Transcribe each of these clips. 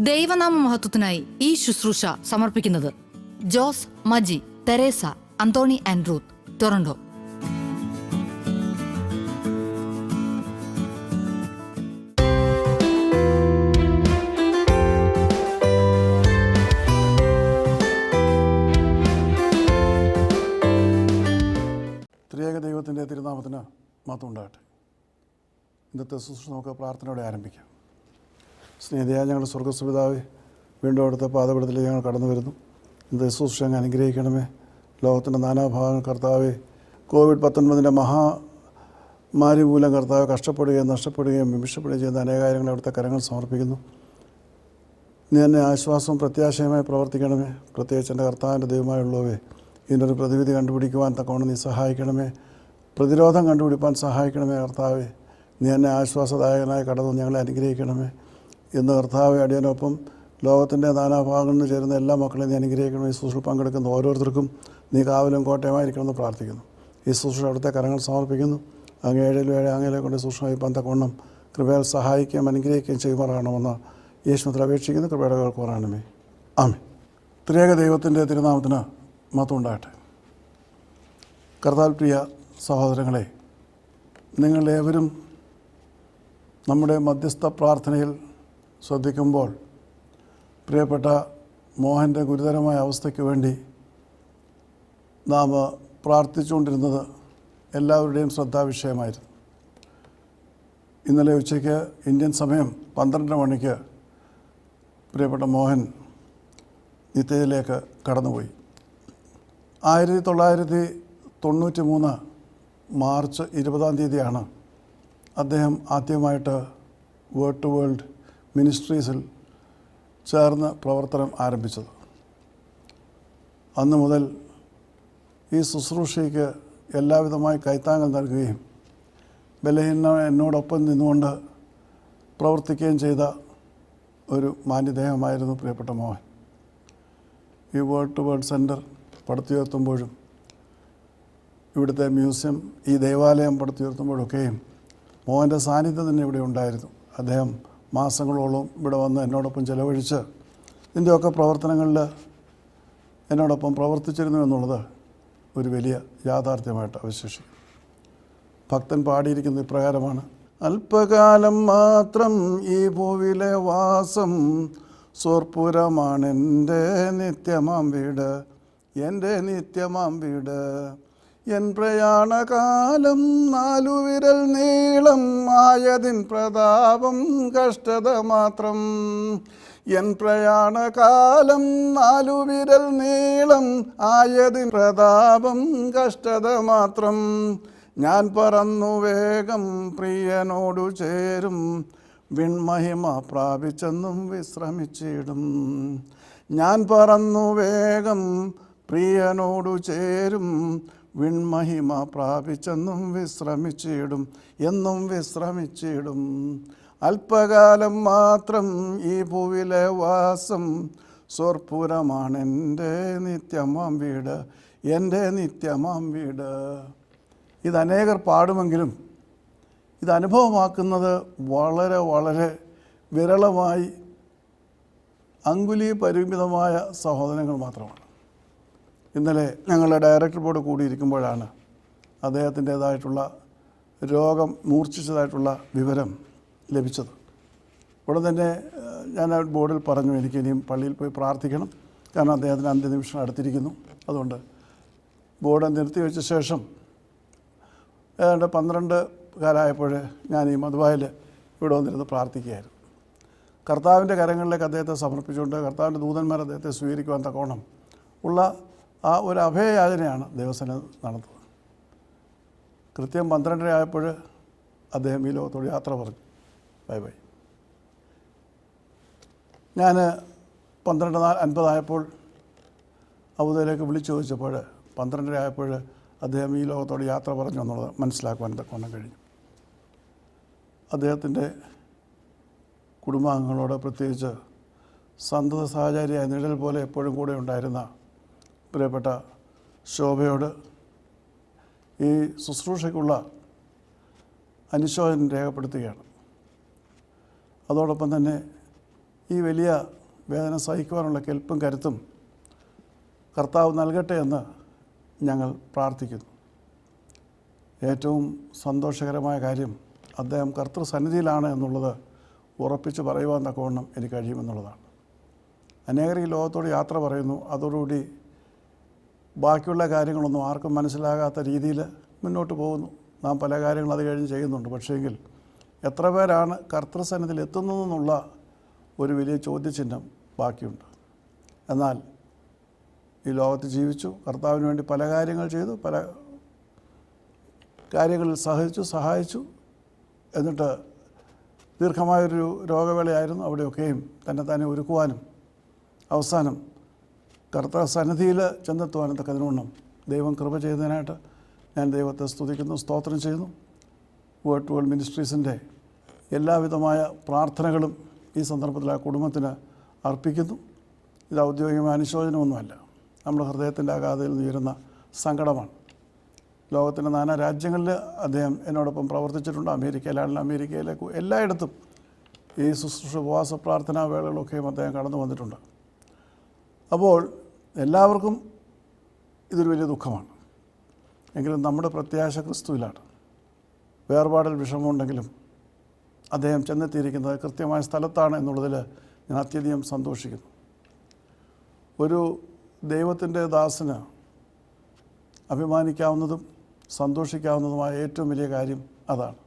ദൈവനാമ മഹത്വത്തിനായി ഈ ശുശ്രൂഷ സമർപ്പിക്കുന്നത് ജോസ്, മജി, തെരേസ, അന്തോണി ആൻഡ് റൂത്ത്, ടൊറന്റോ. ത്രിയേക ദൈവത്തിൻ്റെ തിരുനാമത്തിന് മഹത്വം ഉണ്ടാകട്ടെ. ഇന്നത്തെ ശുശ്രൂഷ നമുക്ക് പ്രാർത്ഥനയോടെ ആരംഭിക്കാം. സ്നേഹിതയായ ഞങ്ങളുടെ സ്വർഗ്ഗസ്വപിതാവേ, വീണ്ടും അവിടുത്തെ പാദപീഠത്തിലേക്ക് ഞങ്ങൾ കടന്നു വരുന്നു. ഇന്നത്തെ ശുശ്രൂഷ അങ്ങ് അനുഗ്രഹിക്കണമേ. ലോകത്തിൻ്റെ നാനാഭാഗങ്ങൾ കർത്താവേ, COVID-19 മഹാമാരി മൂലം കർത്താവ് കഷ്ടപ്പെടുകയും നഷ്ടപ്പെടുകയും വിമിഷപ്പെടുകയും ചെയ്യുന്ന അനേകാര്യങ്ങൾ അവിടുത്തെ കരങ്ങൾ സമർപ്പിക്കുന്നു. നീ എന്നെ ആശ്വാസവും പ്രത്യാശയുമായി പ്രവർത്തിക്കണമേ. പ്രത്യേകിച്ച് എൻ്റെ കർത്താവിൻ്റെ ദൈവമായുള്ളവേ, ഇതിനൊരു പ്രതിവിധി കണ്ടുപിടിക്കുവാൻ തക്കവണ്ണം നീ സഹായിക്കണമേ. പ്രതിരോധം കണ്ടുപിടിപ്പാൻ സഹായിക്കണമേ. കർത്താവേ, നീ എന്നെ ആശ്വാസദായകനായി കടന്നു ഞങ്ങളെ അനുഗ്രഹിക്കണമേ. ഇന്ന് കർത്താവെ, അടിയനൊപ്പം ലോകത്തിൻ്റെ നാനാഭാഗങ്ങളിൽ നിന്ന് ചേരുന്ന എല്ലാ മക്കളെയും നീ അനുഗ്രഹിക്കണമേ. ഈ ശുശ്രൂഷ പങ്കെടുക്കുന്ന ഓരോരുത്തർക്കും നീ കാവലും കോട്ടയമായിരിക്കണമെന്ന് പ്രാർത്ഥിക്കുന്നു. ഈ ശുശ്രൂഷ അവിടുത്തെ കരങ്ങൾ സമർപ്പിക്കുന്നു. അങ്ങ് അങ്ങയിലെ കൊണ്ട് ശുശ്രൂഷമായി ബന്ധക്കൊണ്ണം കൃപയാൽ സഹായിക്കുകയും അനുഗ്രഹിക്കുകയും ചെയ്യുമാറാകണമെന്ന് യേശുവിൽ അപേക്ഷിക്കുന്ന കൃപയുടെ കേൾക്കുവാറാണമേ. ആമേൻ. ത്രിയേക ദൈവത്തിൻ്റെ തിരുനാമത്തിന് മഹത്വം ഉണ്ടാകട്ടെ. കർത്താൽ പ്രിയ സഹോദരങ്ങളെ, നിങ്ങളേവരും നമ്മുടെ മധ്യസ്ഥ പ്രാർത്ഥനയിൽ ശ്രദ്ധിക്കുമ്പോൾ പ്രിയപ്പെട്ട മോഹൻ്റെ ഗുരുതരമായ അവസ്ഥയ്ക്ക് വേണ്ടി നാം പ്രാർത്ഥിച്ചുകൊണ്ടിരുന്നത് എല്ലാവരുടെയും ശ്രദ്ധാവിഷയമായിരുന്നു. ഇന്നലെ ഉച്ചയ്ക്ക് ഇന്ത്യൻ സമയം 12 മണിക്ക് പ്രിയപ്പെട്ട മോഹൻ നിത്യയിലേക്ക് കടന്നുപോയി. 1993 മാർച്ച് 20 അദ്ദേഹം ആദ്യമായിട്ട് വേർഡ് ടു വേൾഡ് മിനിസ്ട്രീസിൽ ചേർന്ന് പ്രവർത്തനം ആരംഭിച്ചത്. അന്ന് മുതൽ ഈ ശുശ്രൂഷയ്ക്ക് എല്ലാവിധമായി കൈത്താങ്ങൽ നൽകുകയും ബലഹീന എന്നോടൊപ്പം നിന്നുകൊണ്ട് പ്രവർത്തിക്കുകയും ചെയ്ത ഒരു മാന്യദേഹമായിരുന്നു പ്രിയപ്പെട്ട മോഹൻ. ഈ വേർഡ് ടു വേൾഡ് സെൻറ്റർ പടുത്തുയർത്തുമ്പോഴും ഇവിടുത്തെ മ്യൂസിയം, ഈ ദേവാലയം പടുത്തുയർത്തുമ്പോഴൊക്കെയും മോഹൻ്റെ സാന്നിധ്യം തന്നെ ഇവിടെ ഉണ്ടായിരുന്നു. അദ്ദേഹം മാസങ്ങളോളം ഇവിടെ വന്ന് എന്നോടൊപ്പം ചെലവഴിച്ച് ഇതിൻ്റെയൊക്കെ പ്രവർത്തനങ്ങളിൽ എന്നോടൊപ്പം പ്രവർത്തിച്ചിരുന്നു എന്നുള്ളത് ഒരു വലിയ യാഥാർത്ഥ്യമായിട്ട് അവശേഷിക്കും. ഭക്തൻ പാടിയിരിക്കുന്നത് ഇപ്രകാരമാണ്: അല്പകാലം മാത്രം ഈ ഭൂവിലെ വാസം, സ്വർപ്പുരമാണെൻ്റെ നിത്യമാം വീട്, എൻ്റെ നിത്യമാം വീട്. എൻ പ്രയാണകാലം 4 വിരൽ നീളം, ആയതിൻ പ്രതാപം കഷ്ടത മാത്രം. എൻ പ്രയാണകാലം 4 വിരൽ നീളം, ആയതിൻ പ്രതാപം കഷ്ടത മാത്രം. ഞാൻ പറന്നു വേഗം പ്രിയനോടു ചേരും, വിൺമഹിമ പ്രാപിച്ചെന്നും വിശ്രമിച്ചിടും. ഞാൻ പറന്നു വേഗം പ്രിയനോടു ചേരും, വിൺമഹിമ പ്രാപിച്ചെന്നും വിശ്രമിച്ചിടും, എന്നും വിശ്രമിച്ചിടും. അല്പകാലം മാത്രം ഈ ഭൂവിലെ വാസം, സ്വർപ്പുരമാണെൻ്റെ നിത്യമാം വീട്, എൻ്റെ നിത്യമാം വീട്. ഇത് അനേകർ പാടുമെങ്കിലും ഇത് അനുഭവമാക്കുന്നത് വളരെ വളരെ വിരളമായി അങ്കുലി പരിമിതമായ സഹോദരങ്ങൾ മാത്രമാണ്. ഇന്നലെ ഞങ്ങളുടെ ഡയറക്ടർ ബോർഡ് കൂടിയിരിക്കുമ്പോഴാണ് അദ്ദേഹത്തിൻ്റേതായിട്ടുള്ള രോഗം മൂർച്ഛിച്ചതായിട്ടുള്ള വിവരം ലഭിച്ചത്. ഉടൻ തന്നെ ഞാൻ ബോർഡിൽ പറഞ്ഞു, എനിക്ക് ഇനിയും പള്ളിയിൽ പോയി പ്രാർത്ഥിക്കണം, കാരണം അദ്ദേഹത്തിന് അന്ത്യനിമിഷം അടുത്തിരിക്കുന്നു. അതുകൊണ്ട് ബോർഡ് നിർത്തിവെച്ച ശേഷം ഏതാണ്ട് 12 കാലമായപ്പോൾ ഞാൻ ഈ മധുവായിൽ ഇവിടെ വന്നിരുന്ന് പ്രാർത്ഥിക്കുകയായിരുന്നു. കർത്താവിൻ്റെ കരങ്ങളിലേക്ക് അദ്ദേഹത്തെ സമർപ്പിച്ചുകൊണ്ട് കർത്താവിൻ്റെ ദൂതന്മാർ അദ്ദേഹത്തെ സ്വീകരിക്കുവാൻ തക്കോണം ഉള്ള ആ ഒരു അഭയയാചനയാണ് ദേവസേന നടന്നത്. കൃത്യം 12 ആയപ്പോൾ അദ്ദേഹം ഈ ലോകത്തോട് യാത്ര പറഞ്ഞു. Bye bye. ഞാൻ 12:50 ആയപ്പോൾ അബുദാബിയിലേക്ക് വിളിച്ചു ചോദിച്ചപ്പോൾ 12 ആയപ്പോൾ അദ്ദേഹം ഈ ലോകത്തോട് യാത്ര പറഞ്ഞു എന്നുള്ളത് മനസ്സിലാക്കുവാൻ തക്കവണ്ണം കഴിഞ്ഞു. അദ്ദേഹത്തിൻ്റെ കുടുംബാംഗങ്ങളോട്, പ്രത്യേകിച്ച് സന്തത സഹചാരിയായ നിഴൽ പോലെ എപ്പോഴും കൂടെ ഉണ്ടായിരുന്ന പ്രിയപ്പെട്ട ശോഭയോട് ഈ ശുശ്രൂഷയ്ക്കുള്ള അനുശോചനം രേഖപ്പെടുത്തുകയാണ്. അതോടൊപ്പം തന്നെ ഈ വലിയ വേദന സഹിക്കുവാനുള്ള കെൽപ്പും കരുത്തും കർത്താവ് നൽകട്ടെ എന്ന് ഞങ്ങൾ പ്രാർത്ഥിക്കുന്നു. ഏറ്റവും സന്തോഷകരമായ കാര്യം അദ്ദേഹം കർത്തൃസന്നിധിയിലാണ് എന്നുള്ളത് ഉറപ്പിച്ച് പറയുവാൻ തക്കവണ്ണം എനിക്ക് കഴിയുമെന്നുള്ളതാണ്. അനേകർ ഈ ലോകത്തോട് യാത്ര പറയുന്നു. അതോടുകൂടി ബാക്കിയുള്ള കാര്യങ്ങളൊന്നും ആർക്കും മനസ്സിലാകാത്ത രീതിയിൽ മുന്നോട്ട് പോകുന്നു. നാം പല കാര്യങ്ങൾ അത് കഴിഞ്ഞ് ചെയ്യുന്നുണ്ട്. പക്ഷേങ്കിൽ എത്ര പേരാണ് കർത്തൃസന്നിധിയിൽ എത്തുന്നതെന്നുള്ള ഒരു വലിയ ചോദ്യചിഹ്നം ബാക്കിയുണ്ട്. എന്നാൽ ഈ ലോകത്ത് ജീവിച്ചു, കർത്താവിന് വേണ്ടി പല കാര്യങ്ങൾ ചെയ്തു, പല കാര്യങ്ങളിൽ സഹായിച്ചു. എന്നിട്ട് ദീർഘമായൊരു രോഗവേളയായിരുന്നു. അവിടെയൊക്കെയും തന്നെ ഒരുക്കുവാനും അവസാനം കർത്തൃസന്നിധിയിൽ ചെന്നെത്തുവാനും തക്കതിനോണം ദൈവം കൃപ ചെയ്തതിനായിട്ട് ഞാൻ ദൈവത്തെ സ്തുതിക്കുന്നു, സ്തോത്രം ചെയ്യുന്നു. വേർഡ് ടു വേൾഡ് മിനിസ്ട്രീസിൻ്റെ എല്ലാവിധമായ പ്രാർത്ഥനകളും ഈ സന്ദർഭത്തിൽ ആ കുടുംബത്തിന് അർപ്പിക്കുന്നു. ഇത് ഔദ്യോഗികമായ അനുശോചനമൊന്നുമല്ല, നമ്മുടെ ഹൃദയത്തിൻ്റെ അഗാധതയിൽ ഉയരുന്ന സങ്കടമാണ്. ലോകത്തിൻ്റെ നാനാ രാജ്യങ്ങളിൽ അദ്ദേഹം എന്നോടൊപ്പം പ്രവർത്തിച്ചിട്ടുണ്ട്. അമേരിക്കയിലാണെങ്കിലും അമേരിക്കയിലെ എല്ലായിടത്തും ഈ ശുശ്രൂഷ ഉപവാസ പ്രാർത്ഥനാ വേളകളൊക്കെയും അദ്ദേഹം കടന്നു വന്നിട്ടുണ്ട്. അപ്പോൾ എല്ലാവർക്കും ഇതൊരു വലിയ ദുഃഖമാണ്. എങ്കിലും നമ്മുടെ പ്രത്യാശ ക്രിസ്തുവിലാണ്. വേർപാടിൽ വിഷമമുണ്ടെങ്കിലും അദ്ദേഹം ചെന്നെത്തിയിരിക്കുന്നത് കൃത്യമായ സ്ഥലത്താണ് എന്നുള്ളതിൽ ഞാൻ അത്യധികം സന്തോഷിക്കുന്നു. ഒരു ദൈവത്തിൻ്റെ ദാസന് അഭിമാനിക്കാവുന്നതും സന്തോഷിക്കാവുന്നതുമായ ഏറ്റവും വലിയ കാര്യം അതാണ്.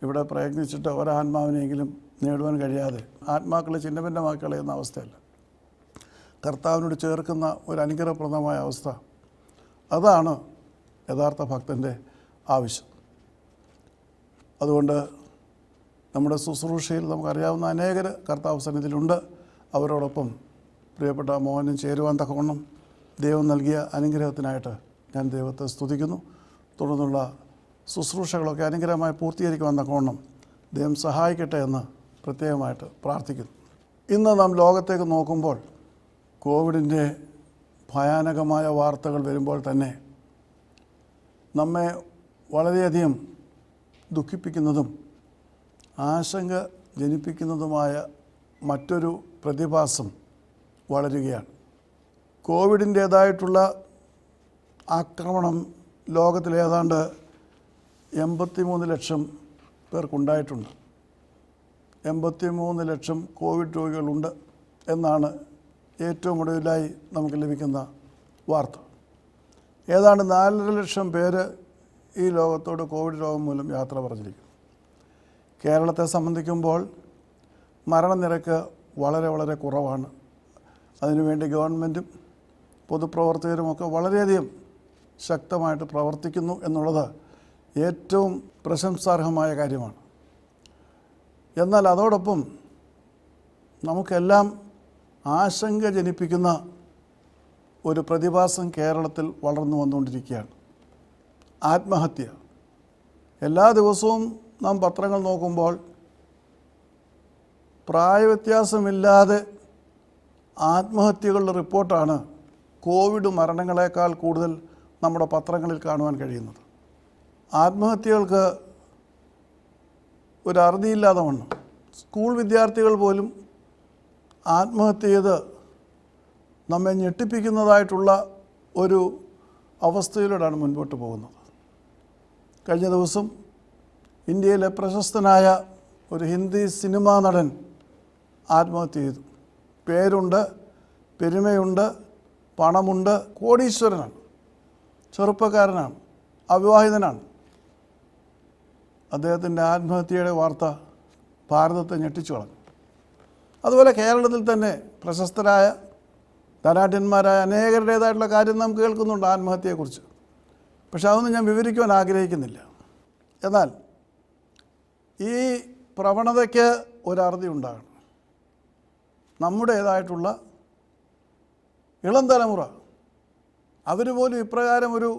ഇവിടെ പ്രയത്നിച്ചിട്ട് ഒരാത്മാവിനെങ്കിലും നേടുവാൻ കഴിയാതെ ആത്മാക്കളെ ചിഹ്നഭിന്നമാക്കി കളയുന്ന അവസ്ഥയല്ല, കർത്താവിനോട് ചേർക്കുന്ന ഒരു അനുഗ്രഹപ്രദമായ അവസ്ഥ. അതാണ് യഥാർത്ഥ ഭക്തൻ്റെ ആവശ്യം. അതുകൊണ്ട് നമ്മുടെ ശുശ്രൂഷയിൽ നമുക്കറിയാവുന്ന അനേകർ കർത്താവ് സന്നിധിയിലുണ്ട്. അവരോടൊപ്പം പ്രിയപ്പെട്ട മോഹനും ചേരുവാൻ തക്കവണ്ണം ദൈവം നൽകിയ അനുഗ്രഹത്തിനായിട്ട് ഞാൻ ദൈവത്തെ സ്തുതിക്കുന്നു. തുടർന്നുള്ള ശുശ്രൂഷകളൊക്കെ അനുഗ്രഹമായി പൂർത്തീകരിക്കുവാൻ തക്കവണ്ണം ദൈവം സഹായിക്കട്ടെ എന്ന് പ്രത്യേകമായിട്ട് പ്രാർത്ഥിക്കുന്നു. ഇന്ന് നാം ലോകത്തേക്ക് നോക്കുമ്പോൾ കോവിഡിൻ്റെ ഭയാനകമായ വാർത്തകൾ വരുമ്പോൾ തന്നെ നമ്മെ വളരെയധികം ദുഃഖിപ്പിക്കുന്നതും ആശങ്ക ജനിപ്പിക്കുന്നതുമായ മറ്റൊരു പ്രതിഭാസം വളരുകയാണ്. കോവിഡിൻ്റേതായിട്ടുള്ള ആക്രമണം ലോകത്തിൽ ഏതാണ്ട് 83 ലക്ഷം പേർക്കുണ്ടായിട്ടുണ്ട്. 83 ലക്ഷം കോവിഡ് രോഗികളുണ്ട് എന്നാണ് ഏറ്റവും ഒടുവിലായി നമുക്ക് ലഭിക്കുന്ന വാർത്ത. ഏതാണ്ട് 4.5 ലക്ഷം പേര് ഈ ലോകത്തോട് കോവിഡ് രോഗം മൂലം യാത്ര പറഞ്ഞിരിക്കുന്നു. കേരളത്തെ സംബന്ധിക്കുമ്പോൾ മരണനിരക്ക് വളരെ വളരെ കുറവാണ്. അതിനുവേണ്ടി ഗവൺമെൻറ്റും പൊതുപ്രവർത്തകരുമൊക്കെ വളരെയധികം ശക്തമായിട്ട് പ്രവർത്തിക്കുന്നു എന്നുള്ളത് ഏറ്റവും പ്രശംസാർഹമായ കാര്യമാണ്. എന്നാൽ അതോടൊപ്പം നമുക്കെല്ലാം ആശങ്ക ജനിപ്പിക്കുന്ന ഒരു പ്രതിഭാസം കേരളത്തിൽ വളർന്നു വന്നുകൊണ്ടിരിക്കുകയാണ്. ആത്മഹത്യ. എല്ലാ ദിവസവും നാം പത്രങ്ങൾ നോക്കുമ്പോൾ പ്രായവ്യത്യാസമില്ലാതെ ആത്മഹത്യകളുടെ റിപ്പോർട്ടാണ് കോവിഡ് മരണങ്ങളെക്കാൾ കൂടുതൽ നമ്മുടെ പത്രങ്ങളിൽ കാണുവാൻ കഴിയുന്നത്. ആത്മഹത്യകൾക്ക് ഒരു അറുതിയില്ലാതെ വണ്ണം സ്കൂൾ വിദ്യാർത്ഥികൾ പോലും ആത്മഹത്യ ചെയ്ത് നമ്മെ ഞെട്ടിപ്പിക്കുന്നതായിട്ടുള്ള ഒരു അവസ്ഥയിലൂടെയാണ് മുൻപോട്ട് പോകുന്നത്. കഴിഞ്ഞ ദിവസം ഇന്ത്യയിലെ പ്രശസ്തനായ ഒരു ഹിന്ദി സിനിമാ നടൻ ആത്മഹത്യ ചെയ്തു. പേരുണ്ട്, പെരുമയുണ്ട്, പണമുണ്ട്, കോടീശ്വരനാണ്, ചെറുപ്പക്കാരനാണ്, അവിവാഹിതനാണ്. അദ്ദേഹത്തിൻ്റെ ആത്മഹത്യയുടെ വാർത്ത ഭാരതത്തെ ഞെട്ടിച്ചു കളഞ്ഞു. അതുപോലെ കേരളത്തിൽ തന്നെ പ്രശസ്തരായ ധനാഢ്യന്മാരായ അനേകരുടേതായിട്ടുള്ള കാര്യം നാം കേൾക്കുന്നുണ്ട് ആത്മഹത്യയെക്കുറിച്ച്. പക്ഷെ അതൊന്നും ഞാൻ വിവരിക്കുവാൻ ആഗ്രഹിക്കുന്നില്ല. എന്നാൽ ഈ പ്രവണതയ്ക്ക് ഒരറുതി ഉണ്ടാകണം. നമ്മുടേതായിട്ടുള്ള ഇളം തലമുറ അവർ പോലും ഇപ്രകാരം ഒരു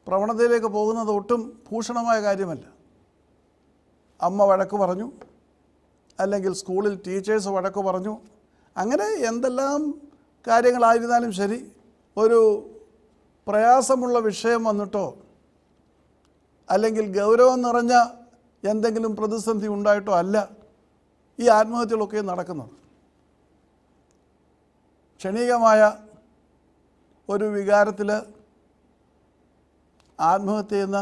പ്രവണതയിലേക്ക് പോകുന്നത് ഒട്ടും ഭൂഷണമായ കാര്യമല്ല. അമ്മ വഴക്ക് പറഞ്ഞു, അല്ലെങ്കിൽ സ്കൂളിൽ ടീച്ചേഴ്സ് വഴക്ക് പറഞ്ഞു, അങ്ങനെ എന്തെല്ലാം കാര്യങ്ങളായിരുന്നാലും ശരി, ഒരു പ്രയാസമുള്ള വിഷയം വന്നിട്ടോ അല്ലെങ്കിൽ ഗൗരവം നിറഞ്ഞ എന്തെങ്കിലും പ്രതിസന്ധി ഉണ്ടായിട്ടോ അല്ല ഈ ആത്മഹത്യകളൊക്കെ നടക്കുന്നത്. ക്ഷണികമായ ഒരു വികാരത്തിൽ ആത്മഹത്യ ചെയ്യുന്ന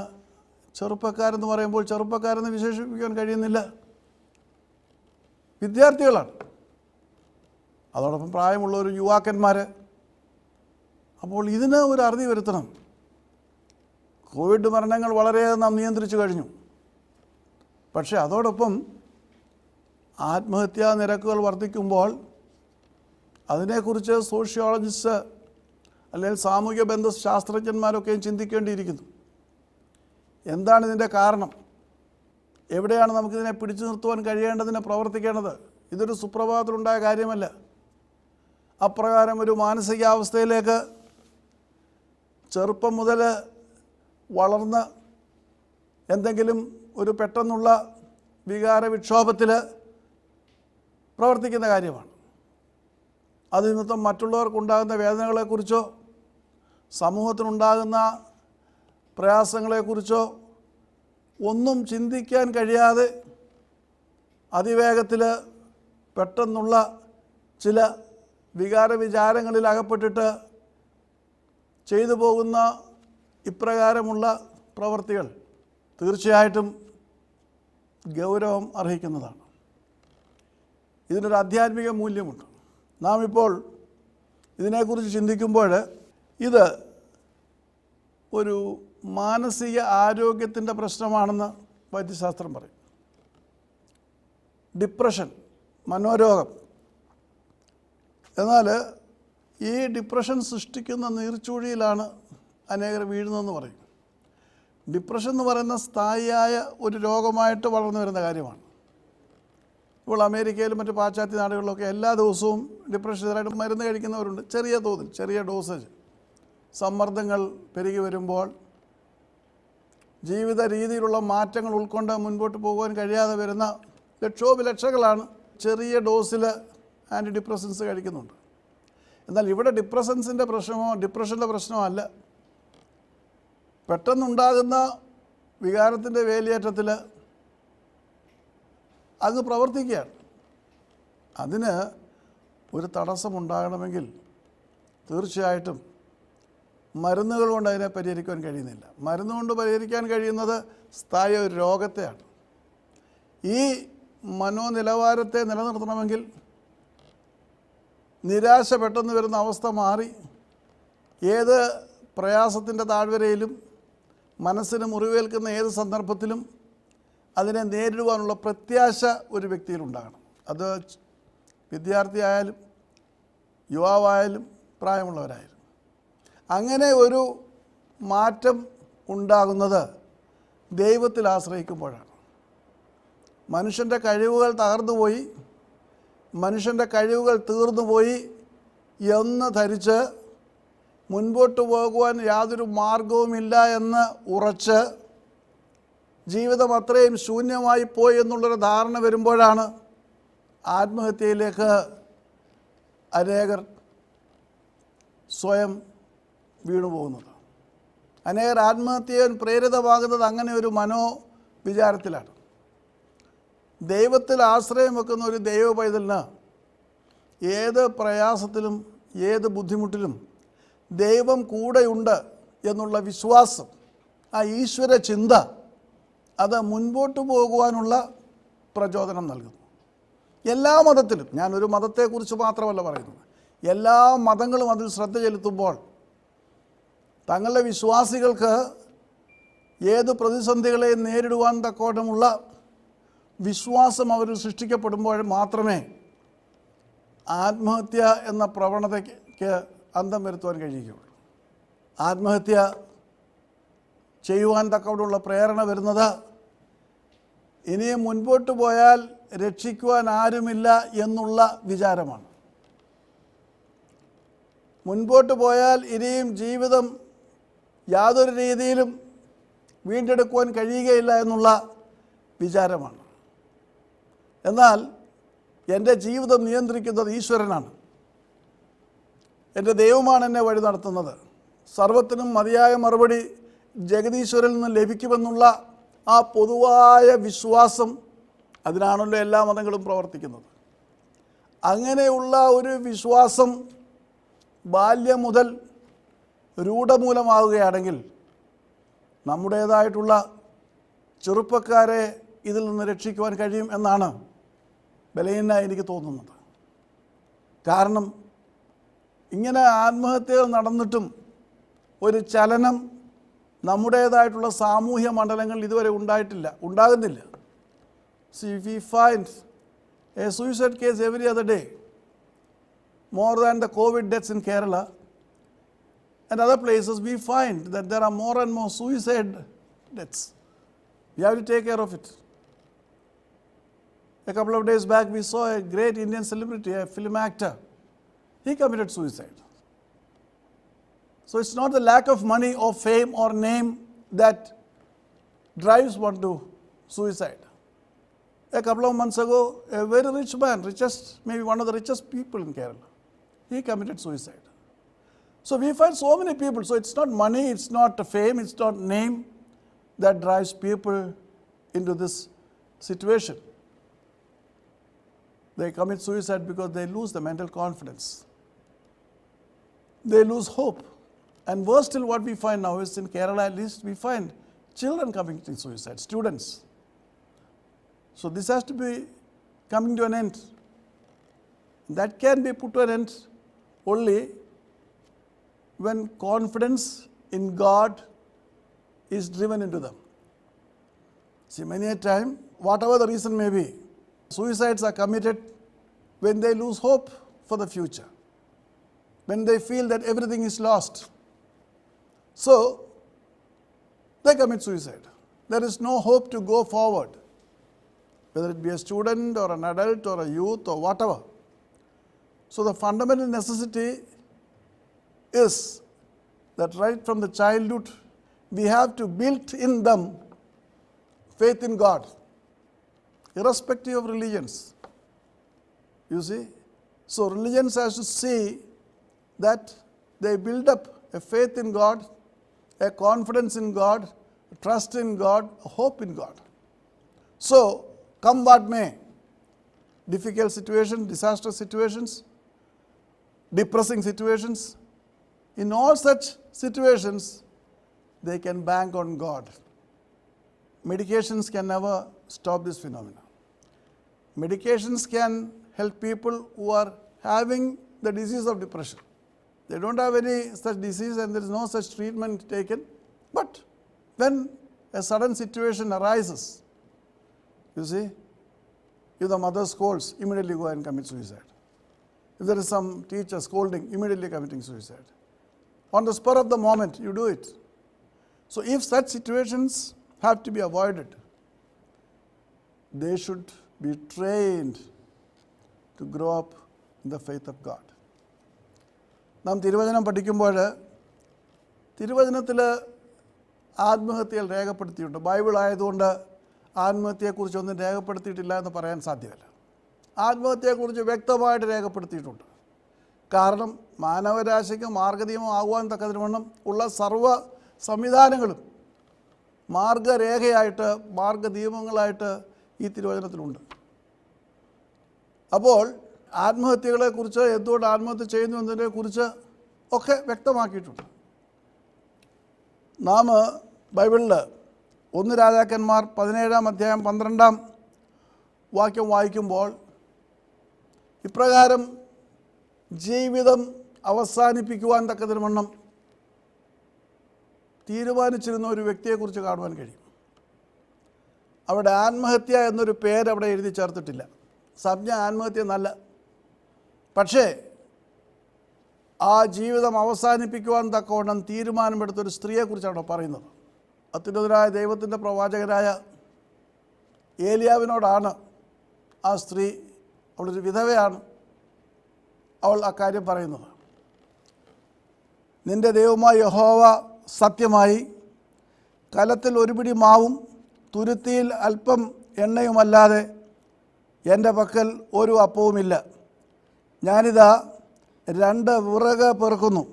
ചെറുപ്പക്കാരെന്ന് പറയുമ്പോൾ ചെറുപ്പക്കാരെന്ന് വിശേഷിപ്പിക്കാൻ കഴിയുന്നില്ല, വിദ്യാർത്ഥികളാണ്. അതോടൊപ്പം പ്രായമുള്ളവരും യുവാക്കന്മാർ. അപ്പോൾ ഇതിന് ഒരു അറുതി വരുത്തണം. കോവിഡ് മരണങ്ങൾ വളരെയേറെ നാം നിയന്ത്രിച്ചു കഴിഞ്ഞു. പക്ഷേ അതോടൊപ്പം ആത്മഹത്യാ നിരക്കുകൾ വർദ്ധിക്കുമ്പോൾ അതിനെക്കുറിച്ച് സോഷ്യോളജിസ്റ്റ് അല്ലെങ്കിൽ സാമൂഹ്യ ബന്ധ ശാസ്ത്രജ്ഞന്മാരൊക്കെയും ചിന്തിക്കേണ്ടിയിരിക്കുന്നു. എന്താണ് ഇതിൻ്റെ കാരണം? എവിടെയാണ് നമുക്കിതിനെ പിടിച്ചു നിർത്തുവാൻ കഴിയേണ്ടതിനെ പ്രവർത്തിക്കേണ്ടത്? ഇതൊരു സുപ്രഭാതത്തിലുണ്ടായ കാര്യമല്ല. അപ്രകാരം ഒരു മാനസികാവസ്ഥയിലേക്ക് ചെറുപ്പം മുതൽ വളർന്ന് എന്തെങ്കിലും ഒരു പെട്ടെന്നുള്ള വികാര വിക്ഷോഭത്തിൽ പ്രവർത്തിക്കുന്ന കാര്യമാണ്. അത് നിമിത്തം മറ്റുള്ളവർക്കുണ്ടാകുന്ന വേദനകളെക്കുറിച്ചോ സമൂഹത്തിനുണ്ടാകുന്ന പ്രയാസങ്ങളെക്കുറിച്ചോ ഒന്നും ചിന്തിക്കാൻ കഴിയാതെ അതിവേഗത്തിൽ പെട്ടെന്നുള്ള ചില വികാര വിചാരങ്ങളിൽ അകപ്പെട്ടിട്ട് ചെയ്തു പോകുന്ന ഇപ്രകാരമുള്ള പ്രവൃത്തികൾ തീർച്ചയായിട്ടും ഗൗരവം അർഹിക്കുന്നതാണ്. ഇതിനൊരു ആധ്യാത്മിക മൂല്യമുണ്ട്. നാം ഇപ്പോൾ ഇതിനെക്കുറിച്ച് ചിന്തിക്കുമ്പോൾ ഇത് ഒരു മാനസിക ആരോഗ്യത്തിൻ്റെ പ്രശ്നമാണെന്ന് വൈദ്യശാസ്ത്രം പറയും. ഡിപ്രഷൻ, മനോരോഗം. എന്നാൽ ഈ ഡിപ്രഷൻ സൃഷ്ടിക്കുന്ന നീർച്ചൂഴിയിലാണ് അനേകർ വീഴുന്നതെന്ന് പറയും. ഡിപ്രഷൻ എന്ന് പറയുന്ന സ്ഥായിയായ ഒരു രോഗമായിട്ട് വളർന്നു വരുന്ന കാര്യമാണ്. ഇപ്പോൾ അമേരിക്കയിലും മറ്റ് പാശ്ചാത്യ നാടുകളിലൊക്കെ എല്ലാ ദിവസവും ഡിപ്രഷനായിട്ട് മരുന്ന് കഴിക്കുന്നവരുണ്ട്. ചെറിയ തോതിൽ, ചെറിയ ഡോസേജ്. സമ്മർദ്ദങ്ങൾ പെരുകി വരുമ്പോൾ ജീവിത രീതിയിലുള്ള മാറ്റങ്ങൾ ഉൾക്കൊണ്ട് മുൻപോട്ട് പോകാൻ കഴിയാതെ വരുന്ന ലക്ഷോപലക്ഷങ്ങളാണ് ചെറിയ ഡോസിൽ ആൻറ്റി ഡിപ്രസൻസ് കഴിക്കുന്നുണ്ട്. എന്നാൽ ഇവിടെ ഡിപ്രഷൻ്റെ പ്രശ്നമോ അല്ല. പെട്ടെന്നുണ്ടാകുന്ന വികാരത്തിൻ്റെ വേലിയേറ്റത്തിൽ അങ്ങ് പ്രവർത്തിക്കുകയാണ്. അതിന് ഒരു തടസ്സമുണ്ടാകണമെങ്കിൽ തീർച്ചയായിട്ടും മരുന്നുകൾ കൊണ്ട് അതിനെ പരിഹരിക്കാൻ കഴിയുന്നില്ല. മരുന്ന് കൊണ്ട് പരിഹരിക്കാൻ കഴിയുന്നത് സ്ഥായി ഒരു രോഗത്തെയാണ്. ഈ മനോനിലവാരത്തെ നിലനിർത്തണമെങ്കിൽ നിരാശ പെട്ടെന്ന് വരുന്ന അവസ്ഥ മാറി ഏത് പ്രയാസത്തിൻ്റെ താഴ്വരയിലും മനസ്സിന് മുറിവേൽക്കുന്ന ഏത് സന്ദർഭത്തിലും അതിനെ നേരിടുവാനുള്ള പ്രത്യാശ ഒരു വ്യക്തിയിലുണ്ടാകണം. അത് വിദ്യാർത്ഥിയായാലും യുവാവായാലും പ്രായമുള്ളവരായാലും. അങ്ങനെ ഒരു മാറ്റം ഉണ്ടാകുന്നത് ദൈവത്തിൽ ആശ്രയിക്കുമ്പോഴാണ്. മനുഷ്യൻ്റെ കഴിവുകൾ തകർന്നുപോയി, മനുഷ്യൻ്റെ കഴിവുകൾ തീർന്നുപോയി എന്ന് ധരിച്ച് മുൻപോട്ട് പോകുവാൻ യാതൊരു മാർഗവുമില്ല എന്ന് ഉറച്ച് ജീവിതം അത്രയും ശൂന്യമായി പോയി എന്നുള്ളൊരു ധാരണ വരുമ്പോഴാണ് ആത്മഹത്യയിലേക്ക് അനേകർ സ്വയം വീണുപോകുന്നത്. അനേകർ ആത്മഹത്യയിൽ പ്രേരിതമാകുന്നത് അങ്ങനെ ഒരു മനോവിചാരത്തിലാണ്. ദൈവത്തിൽ ആശ്രയം വെക്കുന്ന ഒരു ദൈവ പൈതലിന് ഏത് പ്രയാസത്തിലും ഏത് ബുദ്ധിമുട്ടിലും ദൈവം കൂടെയുണ്ട് എന്നുള്ള വിശ്വാസം, ആ ഈശ്വര ചിന്ത, അത് മുൻപോട്ട് പോകുവാനുള്ള പ്രചോദനം നൽകുന്നു. എല്ലാ മതത്തിലും, ഞാനൊരു മതത്തെക്കുറിച്ച് മാത്രമല്ല പറയുന്നത്, എല്ലാ മതങ്ങളും അതിൽ ശ്രദ്ധ ചെലുത്തുമ്പോൾ തങ്ങളുടെ വിശ്വാസികൾക്ക് ഏത് പ്രതിസന്ധികളെയും നേരിടുവാൻ തക്കോണമുള്ള വിശ്വാസം അവരിൽ സൃഷ്ടിക്കപ്പെടുമ്പോൾ മാത്രമേ ആത്മഹത്യ എന്ന പ്രവണതയ്ക്ക് അന്തം വരുത്തുവാൻ കഴിയുകയുള്ളൂ. ആത്മഹത്യ ചെയ്യുവാൻ തക്കോടുള്ള പ്രേരണ വരുന്നത് ഇനിയും മുൻപോട്ട് പോയാൽ രക്ഷിക്കുവാൻ ആരുമില്ല എന്നുള്ള വിചാരമാണ്. മുൻപോട്ട് പോയാൽ ഇനിയും ജീവിതം യാതൊരു രീതിയിലും വീണ്ടെടുക്കുവാൻ കഴിയുകയില്ല എന്നുള്ള വിചാരമാണ്. എന്നാൽ എൻ്റെ ജീവിതം നിയന്ത്രിക്കുന്നത് ഈശ്വരനാണ്. എൻ്റെ ദൈവമാണ് എന്നെ വഴി നടത്തുന്നത്. സർവത്തിനും മതിയായ മറുപടി ജഗദീശ്വരിൽ നിന്ന് ലഭിക്കുമെന്നുള്ള ആ പൊതുവായ വിശ്വാസം അതിനാണല്ലോ എല്ലാ മതങ്ങളും പ്രവർത്തിക്കുന്നത്. അങ്ങനെയുള്ള ഒരു വിശ്വാസം ബാല്യം മുതൽ രൂഢമൂലമാവുകയാണെങ്കിൽ നമ്മുടേതായിട്ടുള്ള ചെറുപ്പക്കാരെ ഇതിൽ നിന്ന് രക്ഷിക്കുവാൻ കഴിയും എന്നാണ് ബലഹീനനായി എനിക്ക് തോന്നുന്നത്. കാരണം ഇങ്ങനെ ആത്മഹത്യകൾ നടന്നിട്ടും ഒരു ചലനം നമ്മുടേതായിട്ടുള്ള സാമൂഹ്യ മണ്ഡലങ്ങളിൽ ഇതുവരെ ഉണ്ടാകുന്നില്ല. See, we find a suicide case every other day, more than the COVID deaths in Kerala and other places. We find that there are more and more suicide deaths. We have to take care of it. A couple of days back, we saw a great Indian celebrity, a film actor. He committed suicide. So it's not the lack of money or fame or name that drives one to suicide. A couple of months ago, a very rich man, maybe one of the richest people in Kerala, he committed suicide. So we find so many people. So it's not money, it's not fame, it's not name that drives people into this situation. They commit suicide because they lose the mental confidence. They lose hope. And worse still, what we find now is in Kerala at least, we find children committing suicide, students. So this has to be coming to an end. That can be put to an end only when confidence in God is driven into them. See, many a time, whatever the reason may be, suicides are committed when they lose hope for the future, when they feel that everything is lost. So they commit suicide. There is no hope to go forward, whether it be a student or an adult or a youth or whatever. So the fundamental necessity is that right from the childhood, we have to build in them faith in God, irrespective of religions. You see? So religions has to see that they build up a faith in God, a confidence in God, a trust in God, a hope in God. So, come what may, difficult situations, disastrous situations, depressing situations, in all such situations, they can bank on God. Medications can never stop this phenomenon. Medications can help people who are having the disease of depression. They don't have any such disease and there is no such treatment taken. But when a sudden situation arises, you see, if the mother scolds, immediately go and commit suicide. If there is some teacher scolding, immediately committing suicide. On the spur of the moment, you do it. So if such situations have to be avoided, they should be trained to grow up in the faith of God. നാം തിരുവചനം പഠിക്കുമ്പോൾ തിരുവചനത്തിൽ ആത്മഹത്യകൾ രേഖപ്പെടുത്തിയിട്ടുണ്ട്. Bible ആയതുകൊണ്ട് ആത്മഹത്യയെക്കുറിച്ചൊന്നും രേഖപ്പെടുത്തിയിട്ടില്ല എന്ന് പറയാൻ സാധ്യമല്ല. ആത്മഹത്യയെക്കുറിച്ച് വ്യക്തമായിട്ട് രേഖപ്പെടുത്തിയിട്ടുണ്ട്. കാരണം മാനവരാശിക്ക് മാർഗദീപം ആകുവാൻ തക്കതിനുവണ്ണം ഉള്ള സർവ്വ സംവിധാനങ്ങളും മാർഗരേഖയായിട്ട് മാർഗദീപങ്ങളായിട്ട് ഈ തിരുവചനത്തിലുണ്ട്. അപ്പോൾ ആത്മഹത്യകളെക്കുറിച്ച് എന്തുകൊണ്ട് ആത്മഹത്യ ചെയ്യുന്നു എന്നതിനെക്കുറിച്ച് ഒക്കെ വ്യക്തമാക്കിയിട്ടുണ്ട്. നാം ബൈബിളിൽ 1 രാജാക്കന്മാർ 17-ാം അധ്യായം 12-ാം വാക്യം വായിക്കുമ്പോൾ ഇപ്രകാരം ജീവിതം അവസാനിപ്പിക്കുവാൻ തക്കതിനുവണ്ണം തീരുമാനിച്ചിരുന്ന ഒരു വ്യക്തിയെക്കുറിച്ച് കാണുവാൻ കഴിയും. അവിടെ ആത്മഹത്യ എന്നൊരു പേര് അവിടെ എഴുതി ചേർത്തിട്ടില്ല. സംജ്ഞ ആത്മഹത്യ എന്നല്ല. പക്ഷേ ആ ജീവിതം അവസാനിപ്പിക്കുവാൻ തക്കവണ്ണം തീരുമാനമെടുത്തൊരു സ്ത്രീയെക്കുറിച്ചാണ് പറയുന്നത്. അത്യുന്നതനായ ദൈവത്തിൻ്റെ പ്രവാചകനായ ഏലിയാവിനോടാണ് ആ സ്ത്രീ, അവളൊരു വിധവയാണ്, അവൾ അക്കാര്യം പറയുന്നത്. നിൻ്റെ ദൈവമായ യഹോവ സത്യമായി കലത്തിൽ ഒരു പിടി മാവും തുരുത്തിയിൽ അല്പം എണ്ണയുമല്ലാതെ എൻ്റെ പക്കൽ ഒരു അപ്പവുമില്ല. ഞാനിതാ 2 വിറക് പെറുക്കുന്നു.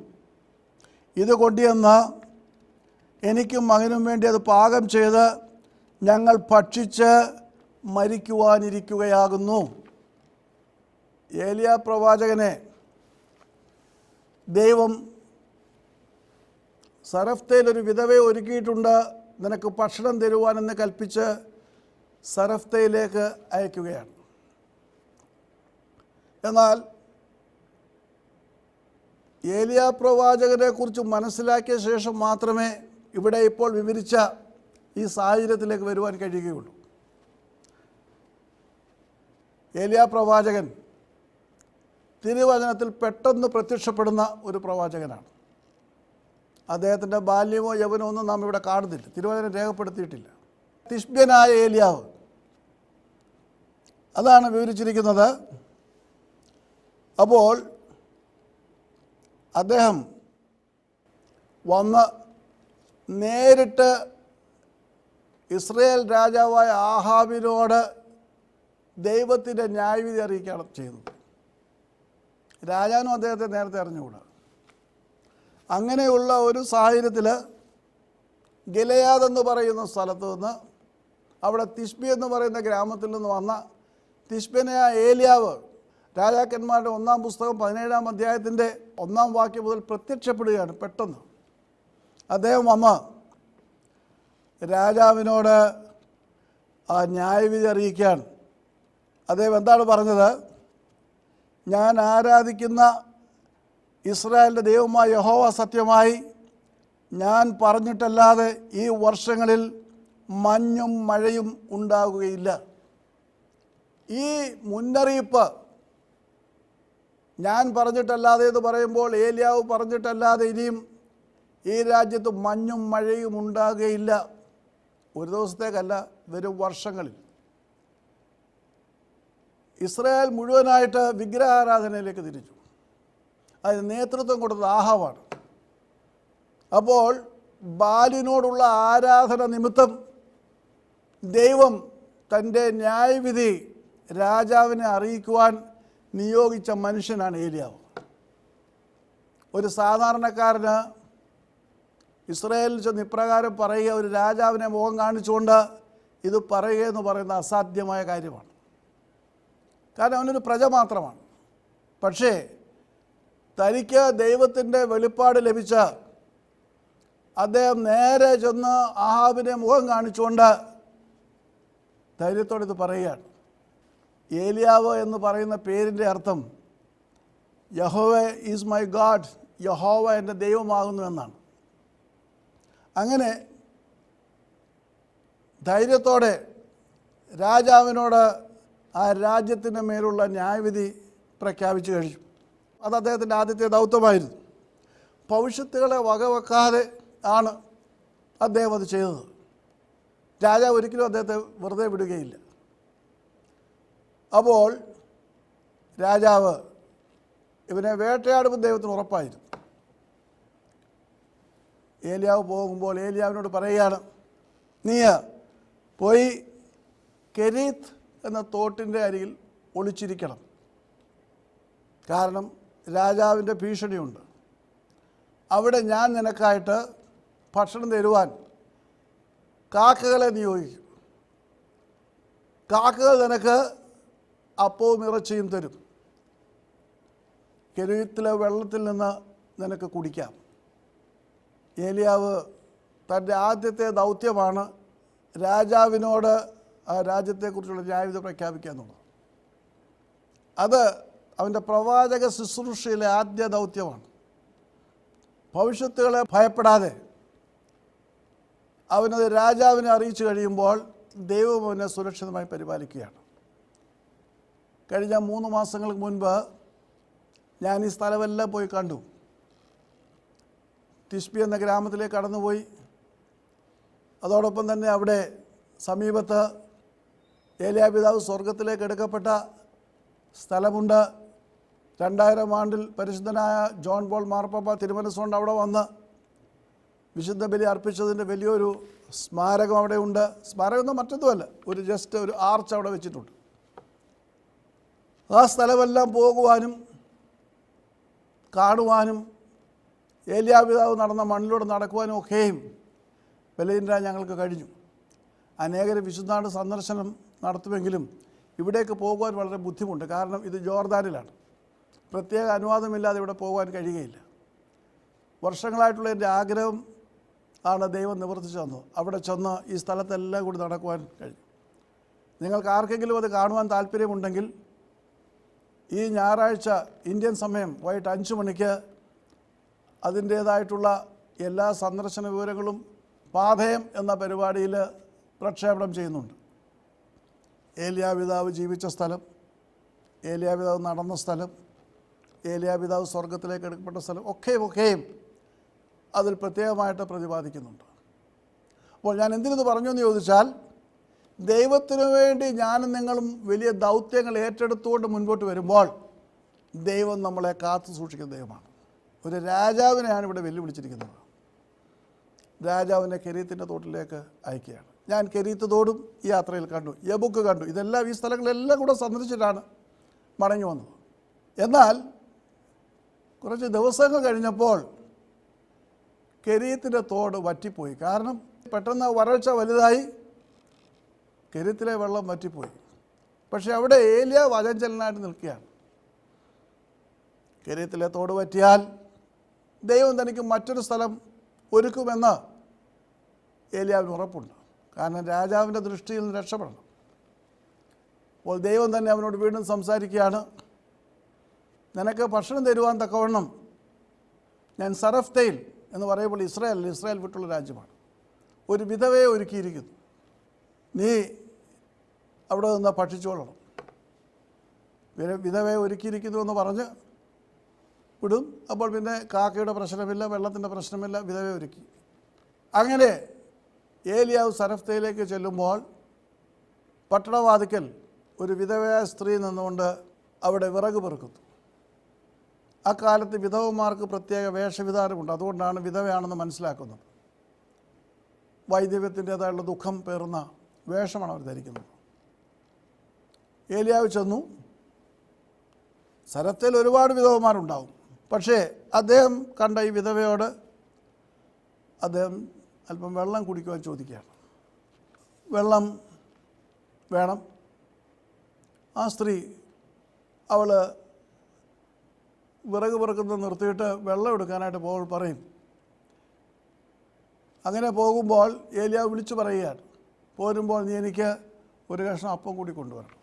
ഇത് കൊണ്ടുവന്ന് എനിക്കും മകനും വേണ്ടി അത് പാകം ചെയ്ത് ഞങ്ങൾ ഭക്ഷിച്ച് മരിക്കുവാനിരിക്കുകയാകുന്നു. ഏലിയ പ്രവാചകനെ ദൈവം സരഫ്തയിൽ ഒരു വിധവയെ ഒരുക്കിയിട്ടുണ്ട്, നിനക്ക് ഭക്ഷണം തരുവാനെന്ന് കൽപ്പിച്ച് സരഫ്തയിലേക്ക് അയക്കുകയാണ്. എന്നാൽ ഏലിയ പ്രവാചകനെ കുറിച്ച് മനസ്സിലാക്കിയ ശേഷം മാത്രമേ ഇവിടെ ഇപ്പോൾ വിവരിച്ച ഈ സാഹചര്യത്തിലേക്ക് വരുവാൻ കഴിയുകയുള്ളൂ. ഏലിയ പ്രവാചകൻ തിരുവചനത്തിൽ പെട്ടെന്ന് പ്രത്യക്ഷപ്പെടുന്ന ഒരു പ്രവാചകനാണ്. അദ്ദേഹത്തിൻ്റെ ബാല്യമോ യൗവനമോ ഒന്നും നാം ഇവിടെ കാണുന്നില്ല, തിരുവചനം രേഖപ്പെടുത്തിയിട്ടില്ല. തിശ്ബ്യനായ ഏലിയാവ്, അതാണ് വിവരിച്ചിരിക്കുന്നത്. അപ്പോൾ അദ്ദേഹം വന്ന് നേരിട്ട് ഇസ്രയേൽ രാജാവായ ആഹാബിനോട് ദൈവത്തിൻ്റെ ന്യായവിധി അറിയിക്കുകയാണ് ചെയ്യുന്നത്. രാജാവിനും അദ്ദേഹത്തെ നേരത്തെ അറിഞ്ഞുകൂടാ. അങ്ങനെയുള്ള ഒരു സാഹചര്യത്തിൽ ഗിലെയാദ് എന്ന് പറയുന്ന സ്ഥലത്ത് നിന്ന്, അവിടെ തിശ്ബി എന്ന് പറയുന്ന ഗ്രാമത്തിൽ നിന്ന് വന്ന തിശ്ബ്യനായ ഏലിയാവ് രാജാക്കന്മാരുടെ 1-ാം പുസ്തകം 17-ാം അധ്യായത്തിൻ്റെ 1-ാം വാക്യം മുതൽ പ്രത്യക്ഷപ്പെടുകയാണ്. പെട്ടെന്ന് അദ്ദേഹം വന്ന് രാജാവിനോട് ആ ന്യായവിധി അറിയിക്കുകയാണ്. അദ്ദേഹം എന്താണ് പറഞ്ഞത്? ഞാൻ ആരാധിക്കുന്ന ഇസ്രായേലിൻ്റെ ദൈവമായ യഹോവ സത്യമായി ഞാൻ പറഞ്ഞിട്ടല്ലാതെ ഈ വർഷങ്ങളിൽ മഞ്ഞും മഴയും ഉണ്ടാകുകയില്ല. ഈ മുന്നറിയിപ്പ് ഞാൻ പറഞ്ഞിട്ടല്ലാതെ എന്ന് പറയുമ്പോൾ ഏലിയാവ് പറഞ്ഞിട്ടല്ലാതെ ഇനിയും ഈ രാജ്യത്ത് മഞ്ഞും മഴയും ഉണ്ടാകുകയില്ല. ഒരു ദിവസത്തേക്കല്ല, വരും വർഷങ്ങളിൽ. ഇസ്രായേൽ മുഴുവനായിട്ട് വിഗ്രഹാരാധനയിലേക്ക് തിരിച്ചു. അതിന് നേതൃത്വം കൊടുത്തത് ആഹാവാണ്. അപ്പോൾ ബാലിനോടുള്ള ആരാധന നിമിത്തം ദൈവം തൻ്റെ ന്യായവിധി രാജാവിനെ അറിയിക്കുവാൻ നിയോഗിച്ച മനുഷ്യനാണ് ഏലിയാവ്. ഒരു സാധാരണക്കാരന് ഇസ്രായേലിൽ ചെന്ന് ഇപ്രകാരം പറയുക, ഒരു രാജാവിനെ മുഖം കാണിച്ചുകൊണ്ട് ഇത് പറയുക എന്ന് പറയുന്ന അസാധ്യമായ കാര്യമാണ്. കാരണം അവനൊരു പ്രജ മാത്രമാണ്. പക്ഷേ തനിക്ക് ദൈവത്തിൻ്റെ വെളിപ്പാട് ലഭിച്ച അദ്ദേഹം നേരെ ചെന്ന് ആഹാബിനെ മുഖം കാണിച്ചുകൊണ്ട് ധൈര്യത്തോടെ ഇത് പറയുകയാണ്. ഏലിയാവ് എന്ന് പറയുന്ന പേരിൻ്റെ അർത്ഥം യഹോവ ഈസ് മൈ ഗാഡ്, യഹോവ എൻ്റെ ദൈവമാകുന്നു എന്നാണ്. അങ്ങനെ ധൈര്യത്തോടെ രാജാവിനോട് ആ രാജ്യത്തിൻ്റെ മേലുള്ള ന്യായവിധി പ്രഖ്യാപിച്ചു കഴിഞ്ഞു. അത് അദ്ദേഹത്തിൻ്റെ ആദ്യത്തെ ദൗത്യമായിരുന്നു. ഭവിഷ്യത്തുകളെ വകവെക്കാതെ ആണ് അദ്ദേഹം അത് ചെയ്തത്. രാജാവ് ഒരിക്കലും അദ്ദേഹത്തെ വെറുതെ വിടുകയില്ല. അപ്പോൾ രാജാവ് ഇവനെ വേട്ടയാടുമ്പോൾ ദൈവത്തിന് ഉറപ്പായിരുന്നു. ഏലിയാവ് പോകുമ്പോൾ ഏലിയാവിനോട് പറയുകയാണ്, നീ പോയി കെരീത്ത് എന്ന തോട്ടിൻ്റെ അരികിൽ ഒളിച്ചിരിക്കണം. കാരണം രാജാവിൻ്റെ ഭീഷണിയുണ്ട്. അവിടെ ഞാൻ നിനക്കായിട്ട് ഭക്ഷണം തരുവാൻ കാക്കകളെ നിയോഗിക്കും. കാക്കകൾ നിനക്ക് അപ്പവും ഇറച്ചിയും തരും. കെരീത്തിലെ വെള്ളത്തിൽ നിന്ന് നിനക്ക് കുടിക്കാം. ഏലിയാവ് തൻ്റെ ആദ്യത്തെ ദൗത്യമാണ് രാജാവിനോട് ആ രാജ്യത്തെക്കുറിച്ചുള്ള ന്യായവിധി പ്രഖ്യാപിക്കുക എന്നുള്ളത്. അത് അവൻ്റെ പ്രവാചക ശുശ്രൂഷയിലെ ആദ്യ ദൗത്യമാണ്. ഭവിഷ്യത്തുകളെ ഭയപ്പെടാതെ അവനത് രാജാവിനെ അറിയിച്ചു കഴിയുമ്പോൾ ദൈവം അവനെ സുരക്ഷിതമായി പരിപാലിക്കുകയാണ്. കഴിഞ്ഞ 3 മാസങ്ങൾക്ക് മുൻപ് ഞാൻ ഈ സ്ഥലമെല്ലാം പോയി കണ്ടു. തിശ്ബി എന്ന ഗ്രാമത്തിലേക്ക് കടന്നുപോയി. അതോടൊപ്പം തന്നെ അവിടെ സമീപത്ത് ഏലിയാ പിതാവ് സ്വർഗത്തിലേക്ക് എടുക്കപ്പെട്ട സ്ഥലമുണ്ട്. 2000 ആണ്ടിൽ പരിശുദ്ധനായ ജോൺ പോൾ മാർപ്പാപ്പ തിരുമനസ്സുകൊണ്ട് അവിടെ വന്ന് വിശുദ്ധ ബലി അർപ്പിച്ചതിൻ്റെ വലിയൊരു സ്മാരകം അവിടെ ഉണ്ട്. സ്മാരകമൊന്നും മറ്റൊന്നുമല്ല, ജസ്റ്റ് ഒരു ആർച്ച് അവിടെ വെച്ചിട്ടുണ്ട്. ആ സ്ഥലമെല്ലാം പോകുവാനും കാണുവാനും ഏലിയാ പിതാവ് നടന്ന മണ്ണിലൂടെ നടക്കുവാനും ഒക്കെയും ബലഹീനരായി ഞങ്ങൾക്ക് കഴിഞ്ഞു. അനേകർ വിശുദ്ധാണ്ട് സന്ദർശനം നടത്തുമെങ്കിലും ഇവിടേക്ക് പോകുവാൻ വളരെ ബുദ്ധിമുട്ട്. കാരണം ഇത് ജോർദാനിലാണ്. പ്രത്യേക അനുവാദമില്ലാതെ ഇവിടെ പോകാൻ കഴിയുകയില്ല. വർഷങ്ങളായിട്ടുള്ള എൻ്റെ ആഗ്രഹം ആണ് ദൈവം നിവർത്തിച്ചു തന്നത്. അവിടെ ചെന്ന് ഈ സ്ഥലത്തെല്ലാം കൂടി നടക്കുവാൻ കഴിയും. നിങ്ങൾക്ക് ആർക്കെങ്കിലും അത് കാണുവാൻ താല്പര്യമുണ്ടെങ്കിൽ ഈ ഞായറാഴ്ച ഇന്ത്യൻ സമയം വൈകിട്ട് 5 മണിക്ക് അതിൻ്റേതായിട്ടുള്ള എല്ലാ സന്ദർശന വിവരങ്ങളും പാഥയം എന്ന പരിപാടിയിൽ പ്രക്ഷേപണം ചെയ്യുന്നുണ്ട്. ഏലിയാ പിതാവ് ജീവിച്ച സ്ഥലം, ഏലിയാ പിതാവ് നടന്ന സ്ഥലം, ഏലിയാ പിതാവ് സ്വർഗത്തിലേക്ക് എടുക്കപ്പെട്ട സ്ഥലം ഒക്കെയും അതിൽ പ്രത്യേകമായിട്ട് പ്രതിപാദിക്കുന്നുണ്ട്. അപ്പോൾ ഞാൻ എന്തിനത് പറഞ്ഞു എന്ന് ചോദിച്ചാൽ, ദൈവത്തിനു വേണ്ടി ഞാനും നിങ്ങളും വലിയ ദൗത്യങ്ങൾ ഏറ്റെടുത്തുകൊണ്ട് മുൻപോട്ട് വരുമ്പോൾ ദൈവം നമ്മളെ കാത്തു സൂക്ഷിക്കുന്ന ദൈവമാണ്. ഒരു രാജാവിനെയാണ് ഇവിടെ വെല്ലുവിളിച്ചിരിക്കുന്നത്. രാജാവിനെ കെരീത്തിൻ്റെ തോട്ടിലേക്ക് അയക്കുകയാണ്. ഞാൻ കെരീത്ത് തോടും ഈ യാത്രയിൽ കണ്ടു, യബുക്ക് കണ്ടു. ഇതെല്ലാം ഈ സ്ഥലങ്ങളെല്ലാം കൂടെ സന്ദർശിച്ചിട്ടാണ് മടങ്ങി വന്നത്. എന്നാൽ കുറച്ച് ദിവസങ്ങൾ കഴിഞ്ഞപ്പോൾ കെരീത്തിൻ്റെ തോട് വറ്റിപ്പോയി. കാരണം പെട്ടെന്ന് വരൾച്ച വലുതായി, കെരീത്തിലെ വെള്ളം വറ്റിപ്പോയി. പക്ഷേ അവിടെ ഏലിയ വചനചലനായിട്ട് നിൽക്കുകയാണ്. കെരീത്തിലെ തോട് വറ്റിയാൽ ദൈവം തനിക്ക് മറ്റൊരു സ്ഥലം ഒരുക്കുമെന്ന് ഏലിയാവിന് ഉറപ്പുണ്ട്. കാരണം രാജാവിൻ്റെ ദൃഷ്ടിയിൽ നിന്ന് രക്ഷപ്പെടണം. അപ്പോൾ ദൈവം തന്നെ അവനോട് വീണ്ടും സംസാരിക്കുകയാണ്. നിനക്ക് ഭക്ഷണം തരുവാൻ തക്കവണ്ണം ഞാൻ സറഫ്തയിൽ എന്ന് പറയുമ്പോൾ ഇസ്രായേൽ വിട്ടുള്ള രാജ്യമാണ്, ഒരു വിധവയെ ഒരുക്കിയിരിക്കുന്നു. നീ അവിടെ നിന്ന് ഭക്ഷിച്ചോളണം. വിധവയെ ഒരുക്കിയിരിക്കുന്നു എന്ന് പറഞ്ഞ് വിടും. അപ്പോൾ പിന്നെ കാക്കയുടെ പ്രശ്നമില്ല, വെള്ളത്തിൻ്റെ പ്രശ്നമില്ല, വിധവയെ ഒരുക്കി. അങ്ങനെ ഏലിയാവ് സരഫ്തയിലേക്ക് ചെല്ലുമ്പോൾ പട്ടണവാതിക്കൽ ഒരു വിധവയായ സ്ത്രീ നിന്നുകൊണ്ട് അവിടെ വിറക് പെറുക്കുന്നു. അക്കാലത്ത് വിധവമാർക്ക് പ്രത്യേക വേഷവിധാനമുണ്ട്. അതുകൊണ്ടാണ് വിധവയാണെന്ന് മനസ്സിലാക്കുന്നത്. വൈദ്യവ്യത്തിൻ്റേതായുള്ള ദുഃഖം പേറുന്ന വേഷമാണ് അവർ ധരിക്കുന്നത്. ഏലിയാവ് ചെന്നു. സരഫ്തയിൽ ഒരുപാട് വിധവമാരുണ്ടാവും. പക്ഷേ അദ്ദേഹം കണ്ട ഈ വിധവയോട് അദ്ദേഹം അല്പം വെള്ളം കുടിക്കുവാൻ ചോദിക്കുകയാണ്. വെള്ളം വേണം. ആ സ്ത്രീ അവൾ വിറക് പെറുക്കുന്നത് നിർത്തിയിട്ട് വെള്ളം എടുക്കാനായിട്ട് പറയും. അങ്ങനെ പോകുമ്പോൾ ഏലിയാവ് വിളിച്ചു പറയുകയാണ്, പോരുമ്പോൾ നീ എനിക്ക് ഒരു കഷ്ണം അപ്പം കൂടി കൊണ്ടുവരണം.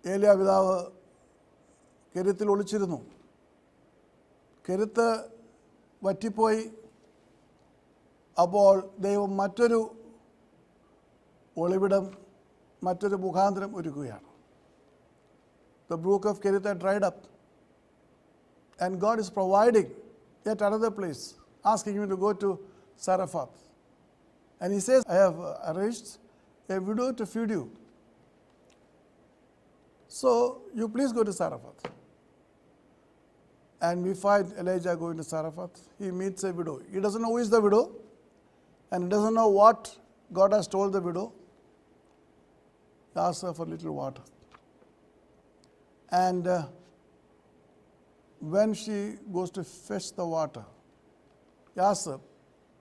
ഏലിയാ പിതാവ് കെരുത്തിൽ ഒളിച്ചിരുന്നു. കെരുത്ത് വറ്റിപ്പോയി. അപ്പോൾ ദൈവം മറ്റൊരു ഒളിവിടം, മറ്റൊരു മുഖാന്തരം ഒരുക്കുകയാണ്. The brook of Kerith had dried up, and God is providing yet another place, asking him to go to Zarephath. And he says, I have arranged a widow to feed you, so you please go to Zarephath. And we find Elijah going to Zarephath. He meets a widow. He doesn't know who is the widow, and he doesn't know what God has told the widow. He asks her for a little water. And when she goes to fetch the water, he asks her,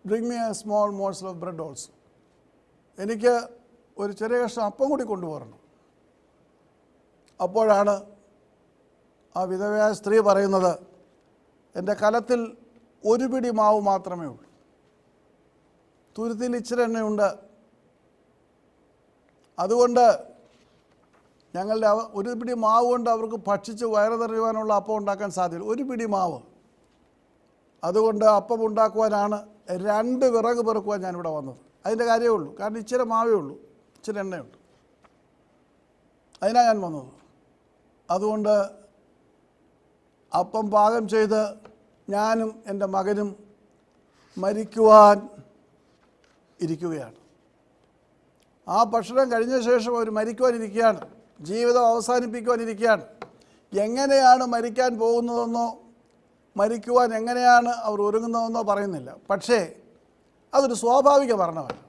bring me a small morsel of bread also. എനിക്ക് ഒരു ചെറിയ കഷ്ണം അപ്പം കൂടി കൊണ്ടുപോകണം. അപ്പോഴാണ് ആ വിധവയായ സ്ത്രീ പറയുന്നത്, എൻ്റെ കലത്തിൽ ഒരു പിടി മാവ് മാത്രമേ ഉള്ളൂ, തുരുത്തിയിൽ ഇച്ചിരി എണ്ണയുണ്ട്, അതുകൊണ്ട് ഞങ്ങളുടെ ഒരു പിടി മാവ് കൊണ്ട് അവർക്ക് ഭക്ഷിച്ച് വയറ് നിറയുവാനുള്ള അപ്പം ഉണ്ടാക്കാൻ സാധ്യത. ഒരു പിടി മാവ്, അതുകൊണ്ട് അപ്പം ഉണ്ടാക്കുവാനാണ് 2 വിറക് പെറുക്കുവാൻ ഞാനിവിടെ വന്നത്. അതിൻ്റെ കാര്യമേ ഉള്ളൂ. കാരണം ഇച്ചിരി മാവേ ഉള്ളൂ, ഇച്ചിരി എണ്ണയുണ്ട്, അതിനാണ് ഞാൻ വന്നത്. അതുകൊണ്ട് അപ്പം പാകം ചെയ്ത് ഞാനും എൻ്റെ മകനും മരിക്കുവാൻ ഇരിക്കുകയാണ്. ആ ഭക്ഷണം കഴിഞ്ഞ ശേഷം അവർ മരിക്കുവാനിരിക്കുകയാണ്, ജീവിതം അവസാനിപ്പിക്കുവാനിരിക്കുകയാണ്. എങ്ങനെയാണ് മരിക്കാൻ പോകുന്നതെന്നോ മരിക്കുവാൻ എങ്ങനെയാണ് അവർ ഒരുങ്ങുന്നതെന്നോ പറയുന്നില്ല. പക്ഷേ അതൊരു സ്വാഭാവിക മരണമല്ല,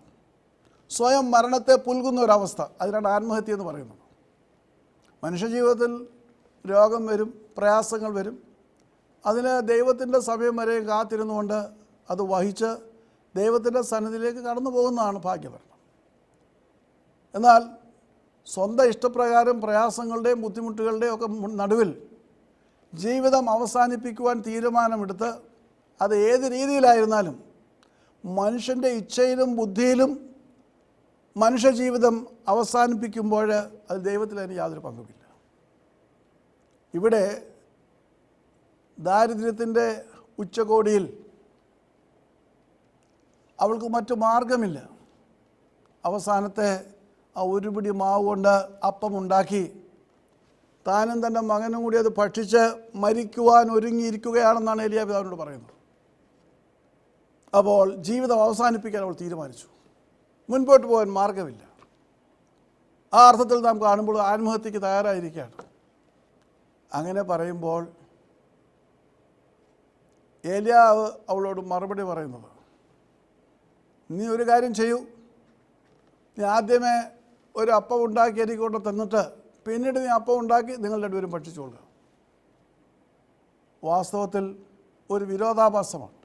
സ്വയം മരണത്തെ പുൽകുന്ന ഒരവസ്ഥ. അതിനാണ് ആത്മഹത്യ എന്ന് പറയുന്നത്. മനുഷ്യജീവിതത്തിൽ രോഗം വരും, പ്രയാസങ്ങൾ വരും. അതിന് ദൈവത്തിൻ്റെ സമയം വരെയും കാത്തിരുന്നുകൊണ്ട് അത് വഹിച്ച് ദൈവത്തിൻ്റെ സന്നിധിയിലേക്ക് കടന്നു പോകുന്നതാണ് ഭാഗ്യഭരണം. എന്നാൽ സ്വന്തം ഇഷ്ടപ്രകാരം പ്രയാസങ്ങളുടെയും ബുദ്ധിമുട്ടുകളുടെയും ഒക്കെ നടുവിൽ ജീവിതം അവസാനിപ്പിക്കുവാൻ തീരുമാനമെടുത്ത് അത് ഏത് രീതിയിലായിരുന്നാലും മനുഷ്യൻ്റെ ഇച്ഛയിലും ബുദ്ധിയിലും മനുഷ്യജീവിതം അവസാനിപ്പിക്കുമ്പോൾ അത് ദൈവത്തിൽ അതിന് യാതൊരു പങ്കുമില്ല. ഇവിടെ ദാരിദ്ര്യത്തിൻ്റെ ഉച്ചകോടിയിൽ അവൾക്ക് മറ്റു മാർഗമില്ല. അവസാനത്തെ ആ ഒരു പിടി മാവ് കൊണ്ട് അപ്പമുണ്ടാക്കി താനും തൻ്റെ മകനും കൂടി അത് ഭക്ഷിച്ച് മരിക്കുവാൻ ഒരുങ്ങിയിരിക്കുകയാണെന്നാണ് ഏലിയാ പിതാവിനോട് പറയുന്നത്. അപ്പോൾ ജീവിതം അവസാനിപ്പിക്കാൻ അവൾ തീരുമാനിച്ചു. മുൻപോട്ട് പോകാൻ മാർഗമില്ല. ആ അർത്ഥത്തിൽ നാം കാണുമ്പോൾ ആത്മഹത്യക്ക് തയ്യാറായിരിക്കുകയാണ്. അങ്ങനെ പറയുമ്പോൾ ഏലിയാവ് അവളോട് മറുപടി പറയുന്നത്, നീ ഒരു കാര്യം ചെയ്യൂ, നീ ആദ്യമേ ഒരു അപ്പം ഉണ്ടാക്കി എനിക്ക് കൊണ്ട് തന്നിട്ട് പിന്നീട് നീ അപ്പം ഉണ്ടാക്കി നിങ്ങൾ രണ്ടുപേരും ഭക്ഷിച്ചുകൊള്ളുക. വാസ്തവത്തിൽ ഒരു വിരോധാഭാസമാണ്.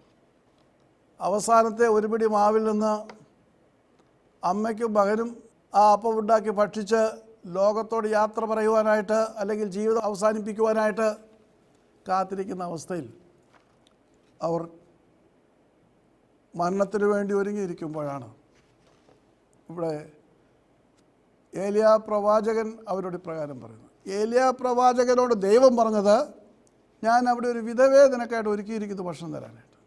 അവസാനത്തെ ഒരു പിടി മാവിൽ നിന്ന് അമ്മയ്ക്കും മകനും ആ അപ്പം ഉണ്ടാക്കി ഭക്ഷിച്ച് ലോകത്തോട് യാത്ര പറയുവാനായിട്ട് അല്ലെങ്കിൽ ജീവിതം അവസാനിപ്പിക്കുവാനായിട്ട് കാത്തിരിക്കുന്ന അവസ്ഥയിൽ അവർ മരണത്തിന് വേണ്ടി ഒരുങ്ങിയിരിക്കുമ്പോഴാണ് ഇവിടെ ഏലിയാ പ്രവാചകൻ അവരോട് ഇപ്രകാരം പറയുന്നത്. ഏലിയാ പ്രവാചകനോട് ദൈവം പറഞ്ഞത്, ഞാൻ അവിടെ ഒരു വിധവയെ നിനക്കായിട്ട് ഒരുക്കിയിരിക്കുന്നു ഭക്ഷണം തരാനായിട്ട്.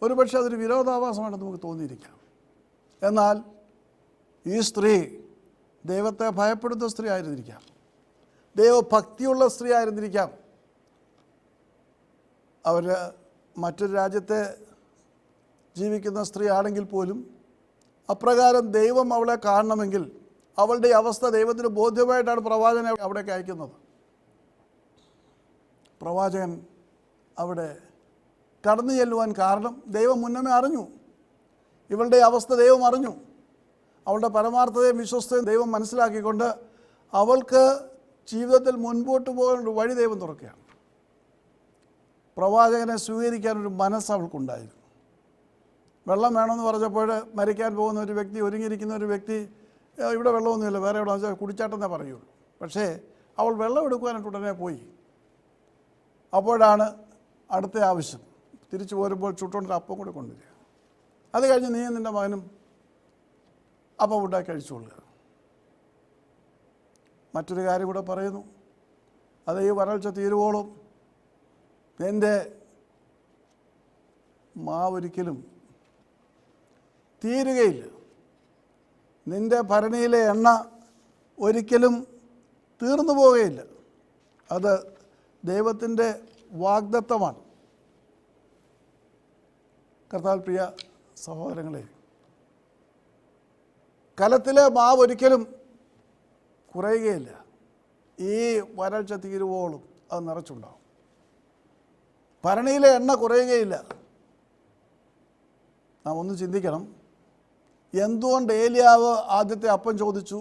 ഒരു പക്ഷേ അതൊരു വിരോധാഭാസമാണെന്ന് നമുക്ക് തോന്നിയിരിക്കാം. എന്നാൽ ഈ സ്ത്രീ ദൈവത്തെ ഭയപ്പെടുന്ന സ്ത്രീ ആയിരുന്നിരിക്കാം, ദൈവഭക്തിയുള്ള സ്ത്രീ ആയിരുന്നിരിക്കാം. അവർ മറ്റൊരു രാജ്യത്തെ ജീവിക്കുന്ന സ്ത്രീ ആണെങ്കിൽ പോലും അപ്രകാരം ദൈവം അവളെ കാണണമെങ്കിൽ അവളുടെ അവസ്ഥ ദൈവത്തിന് ബോധ്യമായിട്ടാണ് പ്രവാചകനെ അവിടേക്ക് അയക്കുന്നത്. പ്രവാചകൻ അവിടെ കടന്നു ചെല്ലുവാൻ കാരണം ദൈവം മുന്നമേ അറിഞ്ഞു. ഇവളുടെ അവസ്ഥ ദൈവം അറിഞ്ഞു. അവളുടെ പരമാർത്ഥതയും വിശ്വസ്തയും ദൈവം മനസ്സിലാക്കിക്കൊണ്ട് അവൾക്ക് ജീവിതത്തിൽ മുൻപോട്ട് പോകാൻ ഒരു വഴി ദൈവം തുറക്കുകയാണ്. പ്രവാചകനെ സ്വീകരിക്കാനൊരു മനസ്സ് അവൾക്കുണ്ടായിരുന്നു. വെള്ളം വേണമെന്ന് പറഞ്ഞപ്പോൾ മരിക്കാൻ പോകുന്ന ഒരു വ്യക്തി, ഒരുങ്ങിയിരിക്കുന്ന ഒരു വ്യക്തി, ഇവിടെ വെള്ളമൊന്നുമില്ല, വേറെ എവിടെ വെച്ചാൽ കുടിച്ചാട്ടെന്നേ പറയുള്ളൂ. പക്ഷേ അവൾ വെള്ളം എടുക്കുവാനായിട്ട് ഉടനെ പോയി. അപ്പോഴാണ് അടുത്ത ആവശ്യം, തിരിച്ചു പോരുമ്പോൾ ചുട്ടുകൊണ്ടൊരു അപ്പം കൂടെ കൊണ്ടുവരിക. അത് കഴിഞ്ഞ് നീ നിൻ്റെ മകനും അപ്പം ഉണ്ടാക്കി കഴിച്ചുകൊള്ളുക. മറ്റൊരു കാര്യം കൂടെ പറയുന്നു, അത് ഈ വരൾച്ച തീരുവോളം നിൻ്റെ മാവൊരിക്കലും തീരുകയില്ല, നിൻ്റെ ഭരണിയിലെ എണ്ണ ഒരിക്കലും തീർന്നു പോവുകയില്ല. അത് ദൈവത്തിൻ്റെ വാഗ്ദത്തമാണ്. കർത്താവിൽ പ്രിയ സഹോദരങ്ങളെ, കലത്തിലെ മാവ് ഒരിക്കലും കുറയുകയില്ല. ഈ വരൾച്ച തീരുവോളും അത് നിറച്ചുണ്ടാവും. ഭരണിയിലെ എണ്ണ കുറയുകയില്ല. നാം ഒന്ന് ചിന്തിക്കണം, എന്തുകൊണ്ട് ഏലിയാവ് ആദ്യത്തെ അപ്പം ചോദിച്ചു?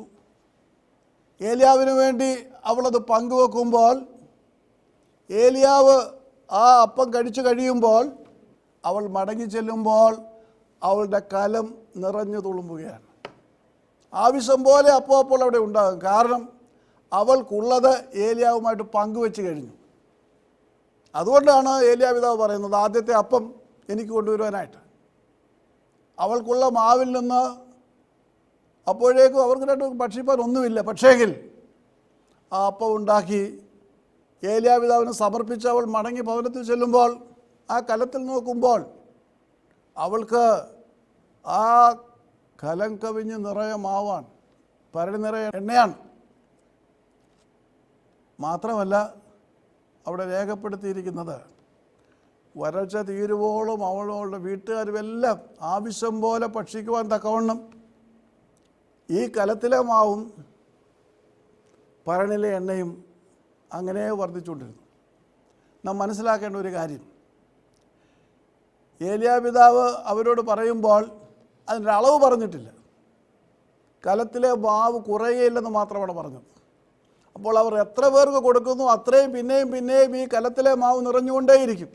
ഏലിയാവിന് വേണ്ടി അവളത് പങ്കുവെക്കുമ്പോൾ, ഏലിയാവ് ആ അപ്പം കഴിച്ചു കഴിയുമ്പോൾ, അവൾ മടങ്ങി ചെല്ലുമ്പോൾ അവളുടെ കലം നിറഞ്ഞു തുളുമ്പുകയാണ്. ആവശ്യം പോലെ അപ്പോൾ അവിടെ ഉണ്ടാകും. കാരണം അവൾക്കുള്ളത് ഏലിയാവുമായിട്ട് പങ്കുവെച്ച് കഴിഞ്ഞു. അതുകൊണ്ടാണ് ഏലിയാ പിതാവ് പറയുന്നത് ആദ്യത്തെ അപ്പം എനിക്ക് കൊണ്ടുവരുവാനായിട്ട്. അവൾക്കുള്ള മാവിൽ നിന്ന് അപ്പോഴേക്കും അവർക്ക് രണ്ടും ഭക്ഷിപ്പാൻ ഒന്നുമില്ല. പക്ഷേങ്കിൽ ആ അപ്പം ഉണ്ടാക്കി ഏലിയാ പിതാവിന് സമർപ്പിച്ച് അവൾ മടങ്ങി ഭവനത്തിൽ ചെല്ലുമ്പോൾ ആ കലത്തിൽ നോക്കുമ്പോൾ അവൾക്ക് ആ കലം കവിഞ്ഞ് നിറയെ മാവാണ്, ഭരണി നിറയെ എണ്ണയാണ്. മാത്രമല്ല അവിടെ രേഖപ്പെടുത്തിയിരിക്കുന്നത്, വരൾച്ച തീരുവോളം അവളുടെ വീട്ടുകാരുമെല്ലാം ആവശ്യം പോലെ ഭക്ഷിക്കുവാൻ തക്കവണ്ണം ഈ കലത്തിലെ മാവും ഭരണിലെ എണ്ണയും അങ്ങനെ വർദ്ധിച്ചുകൊണ്ടിരുന്നു. നാം മനസ്സിലാക്കേണ്ട ഒരു കാര്യം, ഏലിയാ പിതാവ് അവരോട് പറയുമ്പോൾ അതിൻ്റെ അളവ് പറഞ്ഞിട്ടില്ല. കലത്തിലെ മാവ് കുറയുകയില്ലെന്ന് മാത്രമാണ് പറഞ്ഞത്. അപ്പോൾ അവർ എത്ര പേർക്ക് കൊടുക്കുന്നു അത്രയും പിന്നെയും ഈ കലത്തിലെ മാവ് നിറഞ്ഞുകൊണ്ടേയിരിക്കും.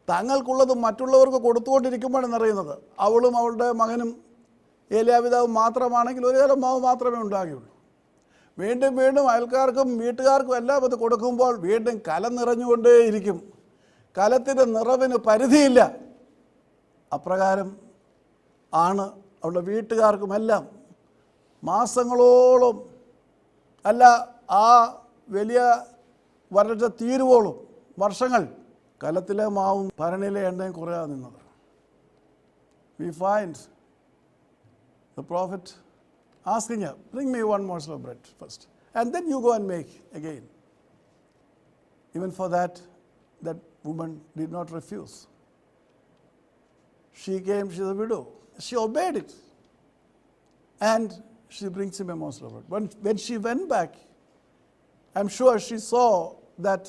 തങ്ങൾക്കുള്ളത് മറ്റുള്ളവർക്ക് കൊടുത്തുകൊണ്ടിരിക്കുമ്പോഴാണ് നിറയുന്നത്. അവളും അവളുടെ മകനും ഏലിയാപിതാവ് മാത്രമാണെങ്കിൽ ഒരു കലം മാവ് മാത്രമേ ഉണ്ടാകുകയുള്ളൂ. വീണ്ടും വീണ്ടും അയൽക്കാർക്കും വീട്ടുകാർക്കും എല്ലാം അത് കൊടുക്കുമ്പോൾ വീണ്ടും കലം നിറഞ്ഞുകൊണ്ടേയിരിക്കും. കലത്തിൻ്റെ നിറവിന് പരിധിയില്ല. അപ്രകാരം ആണ് അവളുടെ വീട്ടുകാർക്കുമെല്ലാം മാസങ്ങളോളം, അല്ല ആ വലിയ വരൾച്ച തീരുവോളും വർഷങ്ങൾ കലത്തിലെ മാവും ഭരണിയിലെ എണ്ണയും കുറയാതെ നിന്നത്. We find the prophet asking her, bring me one morsel of bread first, and then you go and make again. Even for that woman did not refuse. She came, she is a widow. She obeyed it. And she brings him a morsel of bread. When she went back, I'm sure she saw that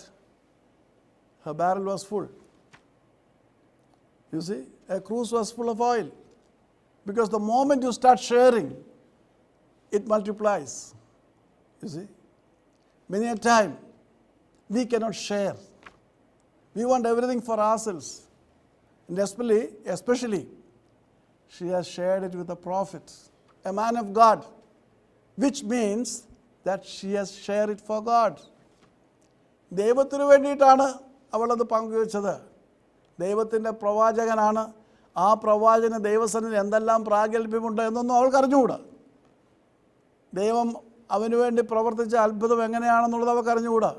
her barrel was full. You see, a cruse was full of oil. Because the moment you start sharing, it multiplies. You see, many a time we cannot share. We want everything for ourselves. And especially, she has shared it with a prophet, a man of God, which means that she has shared it for God. ദൈവത്തിന് വേണ്ടിയിട്ടാണ് അവളത് പങ്കുവെച്ചത്. ദൈവത്തിൻ്റെ പ്രവാചകനാണ്. ആ പ്രവാചകന് ദൈവസന്നിധിയിൽ എന്തെല്ലാം പ്രാഗൽഭ്യമുണ്ട് എന്നൊന്നും അവൾക്ക് അറിഞ്ഞുകൂടാ. ദൈവം അവന് വേണ്ടി പ്രവർത്തിച്ച അത്ഭുതം എങ്ങനെയാണെന്നുള്ളത് അവൾക്ക് അറിഞ്ഞുകൂടാ.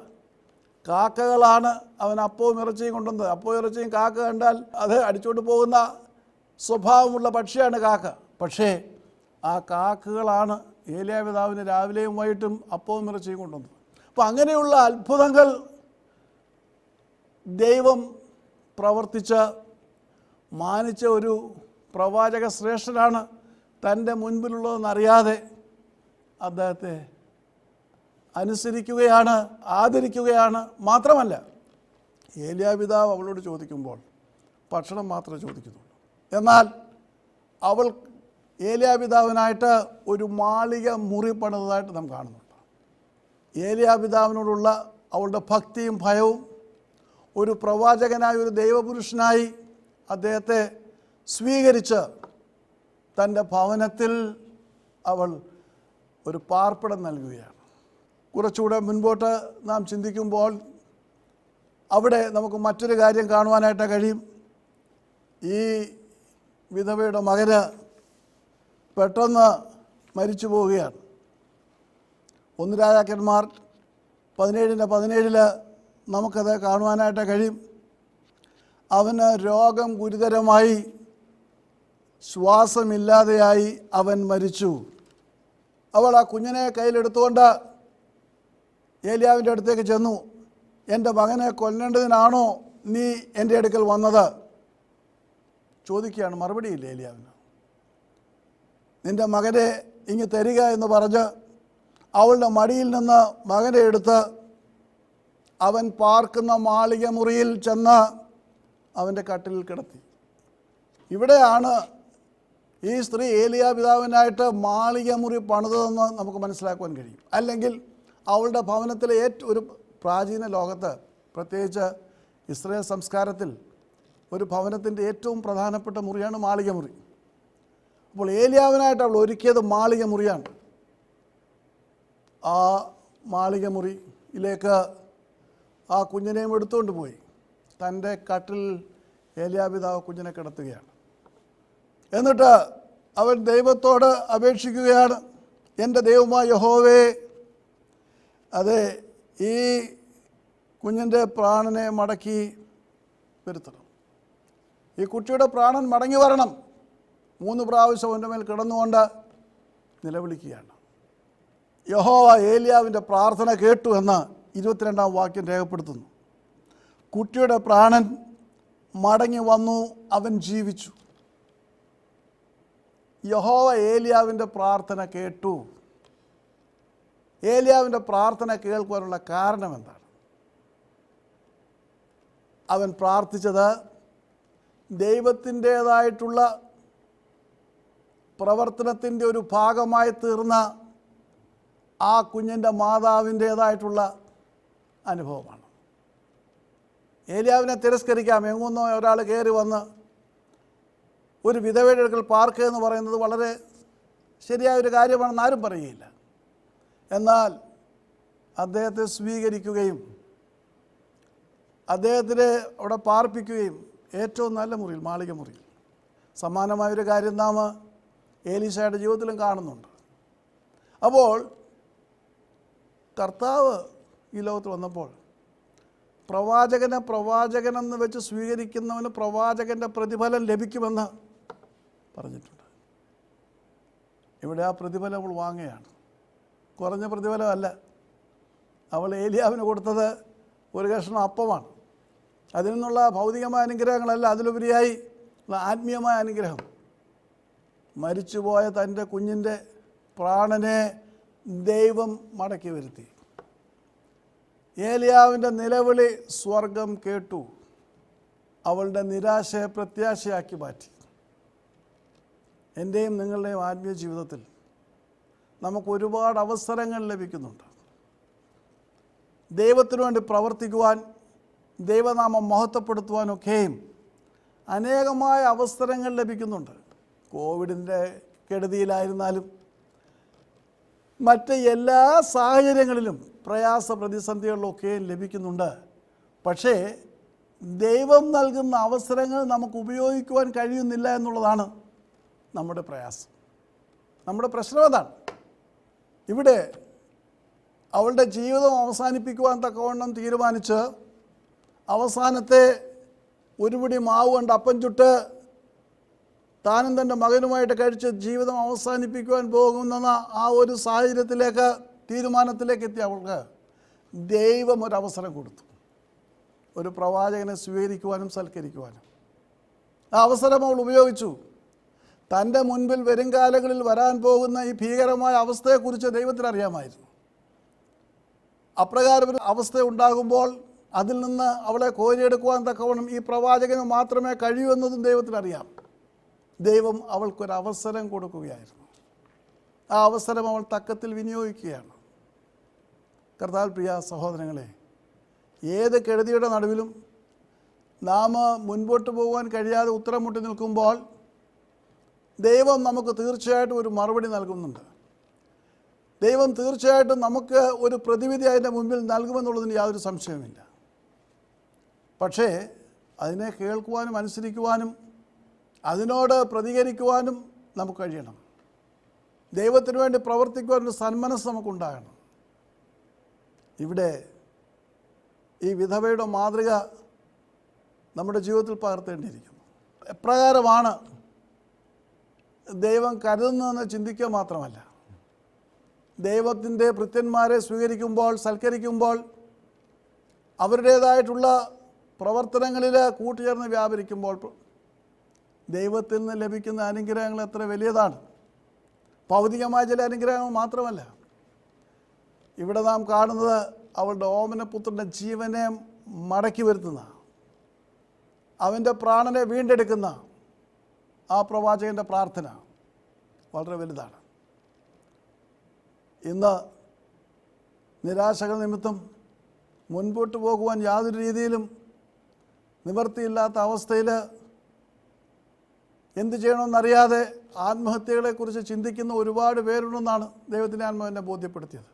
കാക്കകളാണ് അവൻ അപ്പവും ഇറച്ചിയും കൊണ്ടുവന്നത്. അപ്പവും ഇറച്ചിയും കാക്ക കണ്ടാൽ അത് അടിച്ചുകൊണ്ട് പോകുന്ന സ്വഭാവമുള്ള പക്ഷിയാണ് കാക്ക. പക്ഷേ ആ കാക്കകളാണ് ഏലിയാപിതാവിന് രാവിലെയും വൈകിട്ടും അപ്പവും ഇറച്ചിയും കൊണ്ടുവന്നത്. അപ്പോൾ അങ്ങനെയുള്ള അത്ഭുതങ്ങൾ ദൈവം പ്രവർത്തിച്ച മാനിച്ച ഒരു പ്രവാചക ശ്രേഷ്ഠനാണ് തൻ്റെ മുൻപിലുള്ളതെന്നറിയാതെ അദ്ദേഹത്തെ അനുസരിക്കുകയാണ്, ആദരിക്കുകയാണ്. മാത്രമല്ല, ഏലിയാപിതാവ് അവളോട് ചോദിക്കുമ്പോൾ ഭക്ഷണം മാത്രമേ ചോദിക്കുന്നുള്ളൂ. എന്നാൽ അവൾ ഏലിയാപിതാവിനായിട്ട് ഒരു മാളിക മുറി പണിതതായിട്ട് നാം കാണുന്നുണ്ട്. ഏലിയാപിതാവിനോടുള്ള അവളുടെ ഭക്തിയും ഭയവും ഒരു പ്രവാചകനായി, ഒരു ദൈവപുരുഷനായി അദ്ദേഹത്തെ സ്വീകരിച്ച് തൻ്റെ ഭവനത്തിൽ അവൾ ഒരു പാർപ്പിടം നൽകുകയാണ്. കുറച്ചുകൂടെ മുൻപോട്ട് നാം ചിന്തിക്കുമ്പോൾ അവിടെ നമുക്ക് മറ്റൊരു കാര്യം കാണുവാനായിട്ട് കഴിയും. ഈ വിധവയുടെ മകന് പെട്ടെന്ന് മരിച്ചു പോവുകയാണ്. 1 രാജാക്കന്മാർ 17:17 നമുക്കത് കാണുവാനായിട്ട് കഴിയും. അവന് രോഗം ഗുരുതരമായി, ശ്വാസമില്ലാതെയായി അവൻ മരിച്ചു. അവൾ ആ കുഞ്ഞിനെ കയ്യിലെടുത്തുകൊണ്ട് ഏലിയാവിൻ്റെ അടുത്തേക്ക് ചെന്നു. എൻ്റെ മകനെ കൊല്ലേണ്ടതിനാണോ നീ എൻ്റെ അടുക്കൽ വന്നത്? ചോദിക്കുകയാണ്. മറുപടിയില്ല ഏലിയാവിന്. നിൻ്റെ മകനെ ഇങ്ങ് തരിക എന്ന് പറഞ്ഞ് അവളുടെ മടിയിൽ നിന്ന് മകനെ എടുത്ത് അവൻ പാർക്കുന്ന മാളിക മുറിയിൽ ചെന്ന് അവൻ്റെ കട്ടിലിൽ കിടത്തി. ഇവിടെയാണ് ഈ സ്ത്രീ ഏലിയാപിതാവിനായിട്ട് മാളിക മുറി പണിതതെന്ന് നമുക്ക് മനസ്സിലാക്കുവാൻ കഴിയും. അല്ലെങ്കിൽ അവളുടെ ഭവനത്തിലെ ഒരു പ്രാചീന ലോകത്ത്, പ്രത്യേകിച്ച് ഇസ്രായേൽ സംസ്കാരത്തിൽ, ഒരു ഭവനത്തിൻ്റെ ഏറ്റവും പ്രധാനപ്പെട്ട മുറിയാണ് മാളിക മുറി. അപ്പോൾ ഏലിയാവിനായിട്ട് അവൾ ഒരുക്കിയത് മാളിക മുറിയാണ്. ആ മാളിക മുറിയിലേക്ക് ആ കുഞ്ഞിനെയും എടുത്തുകൊണ്ട് പോയി തൻ്റെ കട്ടിൽ ഏലിയാപിതാവ് കുഞ്ഞിനെ കിടത്തുകയാണ്. എന്നിട്ട് അവൻ ദൈവത്തോട് അപേക്ഷിക്കുകയാണ്, എൻ്റെ ദൈവമായ യഹോവേ, അതെ, ഈ കുഞ്ഞിൻ്റെ പ്രാണനെ മടക്കി വരുത്തണം. ഈ കുട്ടിയുടെ പ്രാണൻ മടങ്ങി വരണം. 3 പ്രാവശ്യം അവൻ്റെ മേൽ കിടന്നുകൊണ്ട് നിലവിളിക്കുകയാണ്. യഹോവ ഏലിയാവിൻ്റെ പ്രാർത്ഥന കേട്ടു എന്ന് 22-ാം വാക്യം രേഖപ്പെടുത്തുന്നു. കുട്ടിയുടെ പ്രാണൻ മടങ്ങി വന്നു, അവൻ ജീവിച്ചു. യഹോവ ഏലിയാവിൻ്റെ പ്രാർത്ഥന കേട്ടു. ഏലിയാവിൻ്റെ പ്രാർത്ഥന കേൾക്കുവാനുള്ള കാരണം എന്താണ്? അവൻ പ്രാർത്ഥിച്ചത് ദൈവത്തിൻ്റേതായിട്ടുള്ള പ്രവർത്തനത്തിൻ്റെ ഒരു ഭാഗമായി തീർന്ന ആ കുഞ്ഞിൻ്റെ മാതാവിൻ്റേതായിട്ടുള്ള അനുഭവമാണ്. ഏലിയാവിനെ തിരസ്കരിക്കാം. എങ്ങുന്നോ ഒരാൾ കയറി വന്ന് ഒരു വിധവയുടെ അടുക്കൽ പാർക്ക് എന്ന് പറയുന്നത് വളരെ ശരിയായൊരു കാര്യമാണെന്ന് ആരും പറയുകയില്ല. എന്നാൽ അദ്ദേഹത്തെ സ്വീകരിക്കുകയും അദ്ദേഹത്തിനെ അവിടെ പാർപ്പിക്കുകയും ഏറ്റവും നല്ല മുറിയിൽ, മാളിക മുറിയിൽ. സമാനമായൊരു കാര്യം നാം ഏലീശയുടെ ജീവിതത്തിലും കാണുന്നുണ്ട്. അപ്പോൾ കർത്താവ് ഈ ലോകത്ത് വന്നപ്പോൾ പ്രവാചകനെ പ്രവാചകനെന്ന് വെച്ച് സ്വീകരിക്കുന്നവന് പ്രവാചകൻ്റെ പ്രതിഫലം ലഭിക്കുമെന്ന് പറഞ്ഞിട്ടുണ്ട്. ഇവിടെ ആ പ്രതിഫലം അവൾ വാങ്ങുകയാണ്. കുറഞ്ഞ പ്രതിഫലമല്ല. അവൾ ഏലിയാവിന് കൊടുത്തത് ഒരു കഷ്ണം അപ്പമാണ്. അതിൽ നിന്നുള്ള ഭൗതികമായ അനുഗ്രഹങ്ങളല്ല, അതിലുപരിയായി ഉള്ള ആത്മീയമായ അനുഗ്രഹം. മരിച്ചുപോയ തൻ്റെ കുഞ്ഞിൻ്റെ പ്രാണനെ ദൈവം മടക്കി വരുത്തി. ഏലിയാവിൻ്റെ നിലവിളി സ്വർഗം കേട്ടു. അവളുടെ നിരാശയെ പ്രത്യാശയാക്കി മാറ്റി. എൻ്റെയും നിങ്ങളുടെയും ആത്മീയ ജീവിതത്തിൽ നമുക്ക് ഒരുപാട് അവസരങ്ങൾ ലഭിക്കുന്നുണ്ട്. ദൈവത്തിനു വേണ്ടി പ്രവർത്തിക്കുവാൻ, ദൈവനാമം മഹത്വപ്പെടുത്തുവാനൊക്കെയും അനേകമായ അവസരങ്ങൾ ലഭിക്കുന്നുണ്ട്. കോവിഡിൻ്റെ കെടുതിയിലായിരുന്നാലും മറ്റ് എല്ലാ സാഹചര്യങ്ങളിലും പ്രയാസ പ്രതിസന്ധികളിലൊക്കെയും ലഭിക്കുന്നുണ്ട്. പക്ഷേ ദൈവം നൽകുന്ന അവസരങ്ങൾ നമുക്ക് ഉപയോഗിക്കുവാൻ കഴിയുന്നില്ല എന്നുള്ളതാണ് നമ്മുടെ പ്രയാസം, നമ്മുടെ പ്രശ്നം. അതാണ് ഇവിടെ അവളുടെ ജീവിതം അവസാനിപ്പിക്കുവാൻ തക്കവണ്ണം തീരുമാനിച്ച് അവസാനത്തെ ഒരു പിടി മാവ് കൊണ്ട് അപ്പം ചുട്ട് താനും തൻ്റെ മകനുമായിട്ട് കഴിച്ച് ജീവിതം അവസാനിപ്പിക്കുവാൻ പോകുന്ന ആ ഒരു സാഹചര്യത്തിലേക്ക്, തീരുമാനത്തിലേക്ക് എത്തി അവൾക്ക് ദൈവം ഒരവസരം കൊടുത്തു, ഒരു പ്രവാചകനെ സ്വീകരിക്കുവാനും സൽക്കരിക്കുവാനും. ആ അവസരം അവൾ ഉപയോഗിച്ചു. തൻ്റെ മുൻപിൽ വരും കാലങ്ങളിൽ വരാൻ പോകുന്ന ഈ ഭീകരമായ അവസ്ഥയെക്കുറിച്ച് ദൈവത്തിന് അറിയാമായിരുന്നു. അപ്രകാരം ഒരു അവസ്ഥ ഉണ്ടാകുമ്പോൾ അതിൽ നിന്ന് അവളെ കോരിയെടുക്കുവാൻ തക്കവണ്ണം ഈ പ്രവാചകന് മാത്രമേ കഴിയൂ എന്നതും ദൈവത്തിനറിയാം. ദൈവം അവൾക്കൊരവസരം കൊടുക്കുകയായിരുന്നു. ആ അവസരം അവൾ തക്കത്തിൽ വിനിയോഗിക്കുകയാണ്. കർത്താവിൽ പ്രിയ സഹോദരങ്ങളെ, ഏത് കെടുതിയുടെ നടുവിലും നാം മുൻപോട്ട് പോകുവാൻ കഴിയാതെ ഉത്തരം മുട്ടി നിൽക്കുമ്പോൾ ദൈവം നമുക്ക് തീർച്ചയായിട്ടും ഒരു മറുപടി നൽകുന്നുണ്ട്. ദൈവം തീർച്ചയായിട്ടും നമുക്ക് ഒരു പ്രതിവിധി അതിൻ്റെ മുൻപിൽ നൽകുമെന്നുള്ളതിന് യാതൊരു സംശയവുമില്ല. പക്ഷേ അതിനെ കേൾക്കുവാനും അനുസരിക്കുവാനും അതിനോട് പ്രതികരിക്കുവാനും നമുക്ക് കഴിയണം. ദൈവത്തിന് വേണ്ടി പ്രവർത്തിക്കുവാനൊരു സന്മനസ് നമുക്കുണ്ടാകണം. ഇവിടെ ഈ വിധവയുടെ മാതൃക നമ്മുടെ ജീവിതത്തിൽ പകർത്തേണ്ടിയിരിക്കുന്നു. എപ്രകാരമാണ് ദൈവം കരുതുന്നതെന്ന് ചിന്തിക്കുക മാത്രമല്ല, ദൈവത്തിൻ്റെ ഭൃത്യന്മാരെ സ്വീകരിക്കുമ്പോൾ, സൽക്കരിക്കുമ്പോൾ, അവരുടേതായിട്ടുള്ള പ്രവർത്തനങ്ങളിൽ കൂട്ടുചേർന്ന് വ്യാപരിക്കുമ്പോൾ ദൈവത്തിൽ നിന്ന് ലഭിക്കുന്ന അനുഗ്രഹങ്ങൾ എത്ര വലിയതാണ്. ഭൗതികമായ ചില അനുഗ്രഹങ്ങൾ മാത്രമല്ല, ഇവിടെ നാം കാണുന്നത് അവളുടെ ഓമനപുത്രൻ്റെ ജീവനെ മടക്കി വരുത്തുന്ന, അവൻ്റെ പ്രാണനെ വീണ്ടെടുക്കുന്ന ആ പ്രവാചകൻ്റെ പ്രാർത്ഥന വളരെ വലുതാണ്. ഇന്ന് നിരാശകൾ നിമിത്തം മുൻപോട്ട് പോകുവാൻ യാതൊരു രീതിയിലും നിവൃത്തിയില്ലാത്ത അവസ്ഥയിൽ എന്ത് ചെയ്യണമെന്നറിയാതെ ആത്മഹത്യകളെക്കുറിച്ച് ചിന്തിക്കുന്ന ഒരുപാട് പേരുണ്ടെന്നാണ് ദൈവത്തിൻ്റെ ആത്മാവ് എന്നെ ബോധ്യപ്പെടുത്തിയത്.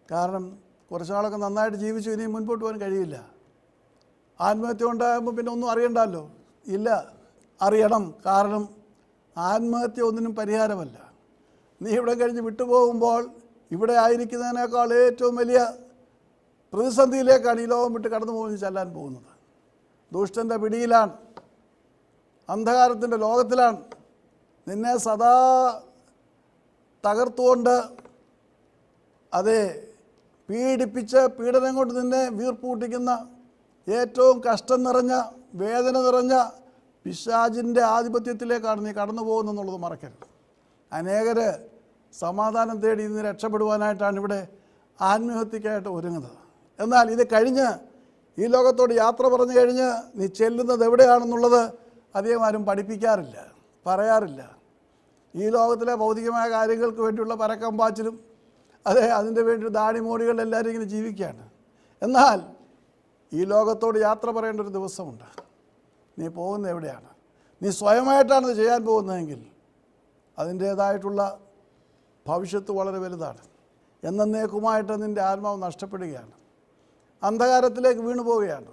കാരണം കുറച്ചാളൊക്കെ നന്നായിട്ട് ജീവിച്ചു, ഇനിയും മുൻപോട്ട് പോകാൻ കഴിയില്ല. ആത്മഹത്യ ഉണ്ടാകുമ്പോൾ പിന്നെ ഒന്നും അറിയണ്ടല്ലോ. ഇല്ല, അറിയണം. കാരണം ആത്മഹത്യ ഒന്നിനും പരിഹാരമല്ല. നീ ഇവിടെ കഴിഞ്ഞ് വിട്ടുപോകുമ്പോൾ ഇവിടെ ആയിരിക്കുന്നതിനേക്കാൾ ഏറ്റവും വലിയ പ്രതിസന്ധിയിലേക്കാണ് ഈ ലോകം വിട്ട് കടന്നു പോകുന്നത്, ചെല്ലാൻ പോകുന്നത്. ദുഷ്ടൻ്റെ പിടിയിലാണ്, അന്ധകാരത്തിൻ്റെ ലോകത്തിലാണ്. നിന്നെ സദാ തകർത്തുകൊണ്ട്, അതെ, പീഡിപ്പിച്ച് പീഡനം കൊണ്ട് നിന്നെ വീർപ്പൂട്ടിക്കുന്ന, ഏറ്റവും കഷ്ടം നിറഞ്ഞ, വേദന നിറഞ്ഞ പിശാചിൻ്റെ ആധിപത്യത്തിലേക്കാണ് നീ കടന്നു പോകുന്നതെന്നുള്ളത് മറക്കരുത്. അനേകർ സമാധാനം തേടി ഇന്ന് രക്ഷപ്പെടുവാനായിട്ടാണ് ഇവിടെ ആത്മഹത്യക്കായിട്ട് ഒരുങ്ങുന്നത്. എന്നാൽ ഇത് കഴിഞ്ഞ് ഈ ലോകത്തോട് യാത്ര പറഞ്ഞു കഴിഞ്ഞ് നീ ചെല്ലുന്നത് എവിടെയാണെന്നുള്ളത് അധികം ആരും പഠിപ്പിക്കാറില്ല, പറയാറില്ല. ഈ ലോകത്തിലെ ഭൗതികമായ കാര്യങ്ങൾക്ക് വേണ്ടിയുള്ള പരക്കം പാച്ചിലും, അതെ, അതിൻ്റെ വേണ്ടി ദാടിമോടികൾ എല്ലാവരും ഇങ്ങനെ ജീവിക്കുകയാണ്. എന്നാൽ ഈ ലോകത്തോട് യാത്ര പറയേണ്ട ഒരു ദിവസമുണ്ട്. നീ പോകുന്നത് എവിടെയാണ്? നീ സ്വയമായിട്ടാണ് ഇത് ചെയ്യാൻ പോകുന്നതെങ്കിൽ അതിൻ്റേതായിട്ടുള്ള ഭവിഷ്യത്ത് വളരെ വലുതാണ്. എന്നേക്കുമായിട്ട് നിൻ്റെ ആത്മാവ് നഷ്ടപ്പെടുകയാണ്, അന്ധകാരത്തിലേക്ക് വീണു പോവുകയാണ്,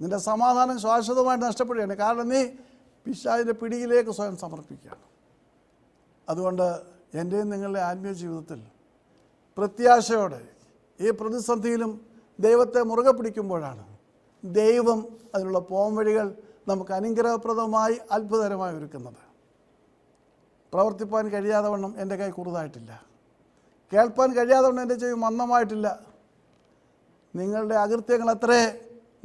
നിൻ്റെ സമാധാനം ശാശ്വതമായിട്ട് നഷ്ടപ്പെടുകയാണ്. കാരണം നീ പിശാചിൻ്റെ പിടിയിലേക്ക് സ്വയം സമർപ്പിക്കുകയാണ്. അതുകൊണ്ട് എൻ്റെയും നിങ്ങളുടെ ആത്മീയ ജീവിതത്തിൽ പ്രത്യാശയോടെ ഈ പ്രതിസന്ധിയിലും ദൈവത്തെ മുറുകെ പിടിക്കുമ്പോഴാണ് ദൈവം അതിനുള്ള പോംവഴികൾ നമുക്ക് അനുഗ്രഹപ്രദമായി അത്ഭുതകരമായി ഒരുക്കുന്നത്. പ്രവർത്തിപ്പാൻ കഴിയാതെ വണ്ണം എൻ്റെ കൈ കുറുതായിട്ടില്ല, കേൾപ്പാൻ കഴിയാതെ വണ്ണം എൻ്റെ ചെവി മന്ദമായിട്ടില്ല. നിങ്ങളുടെ അകൃത്യങ്ങൾ അത്രേ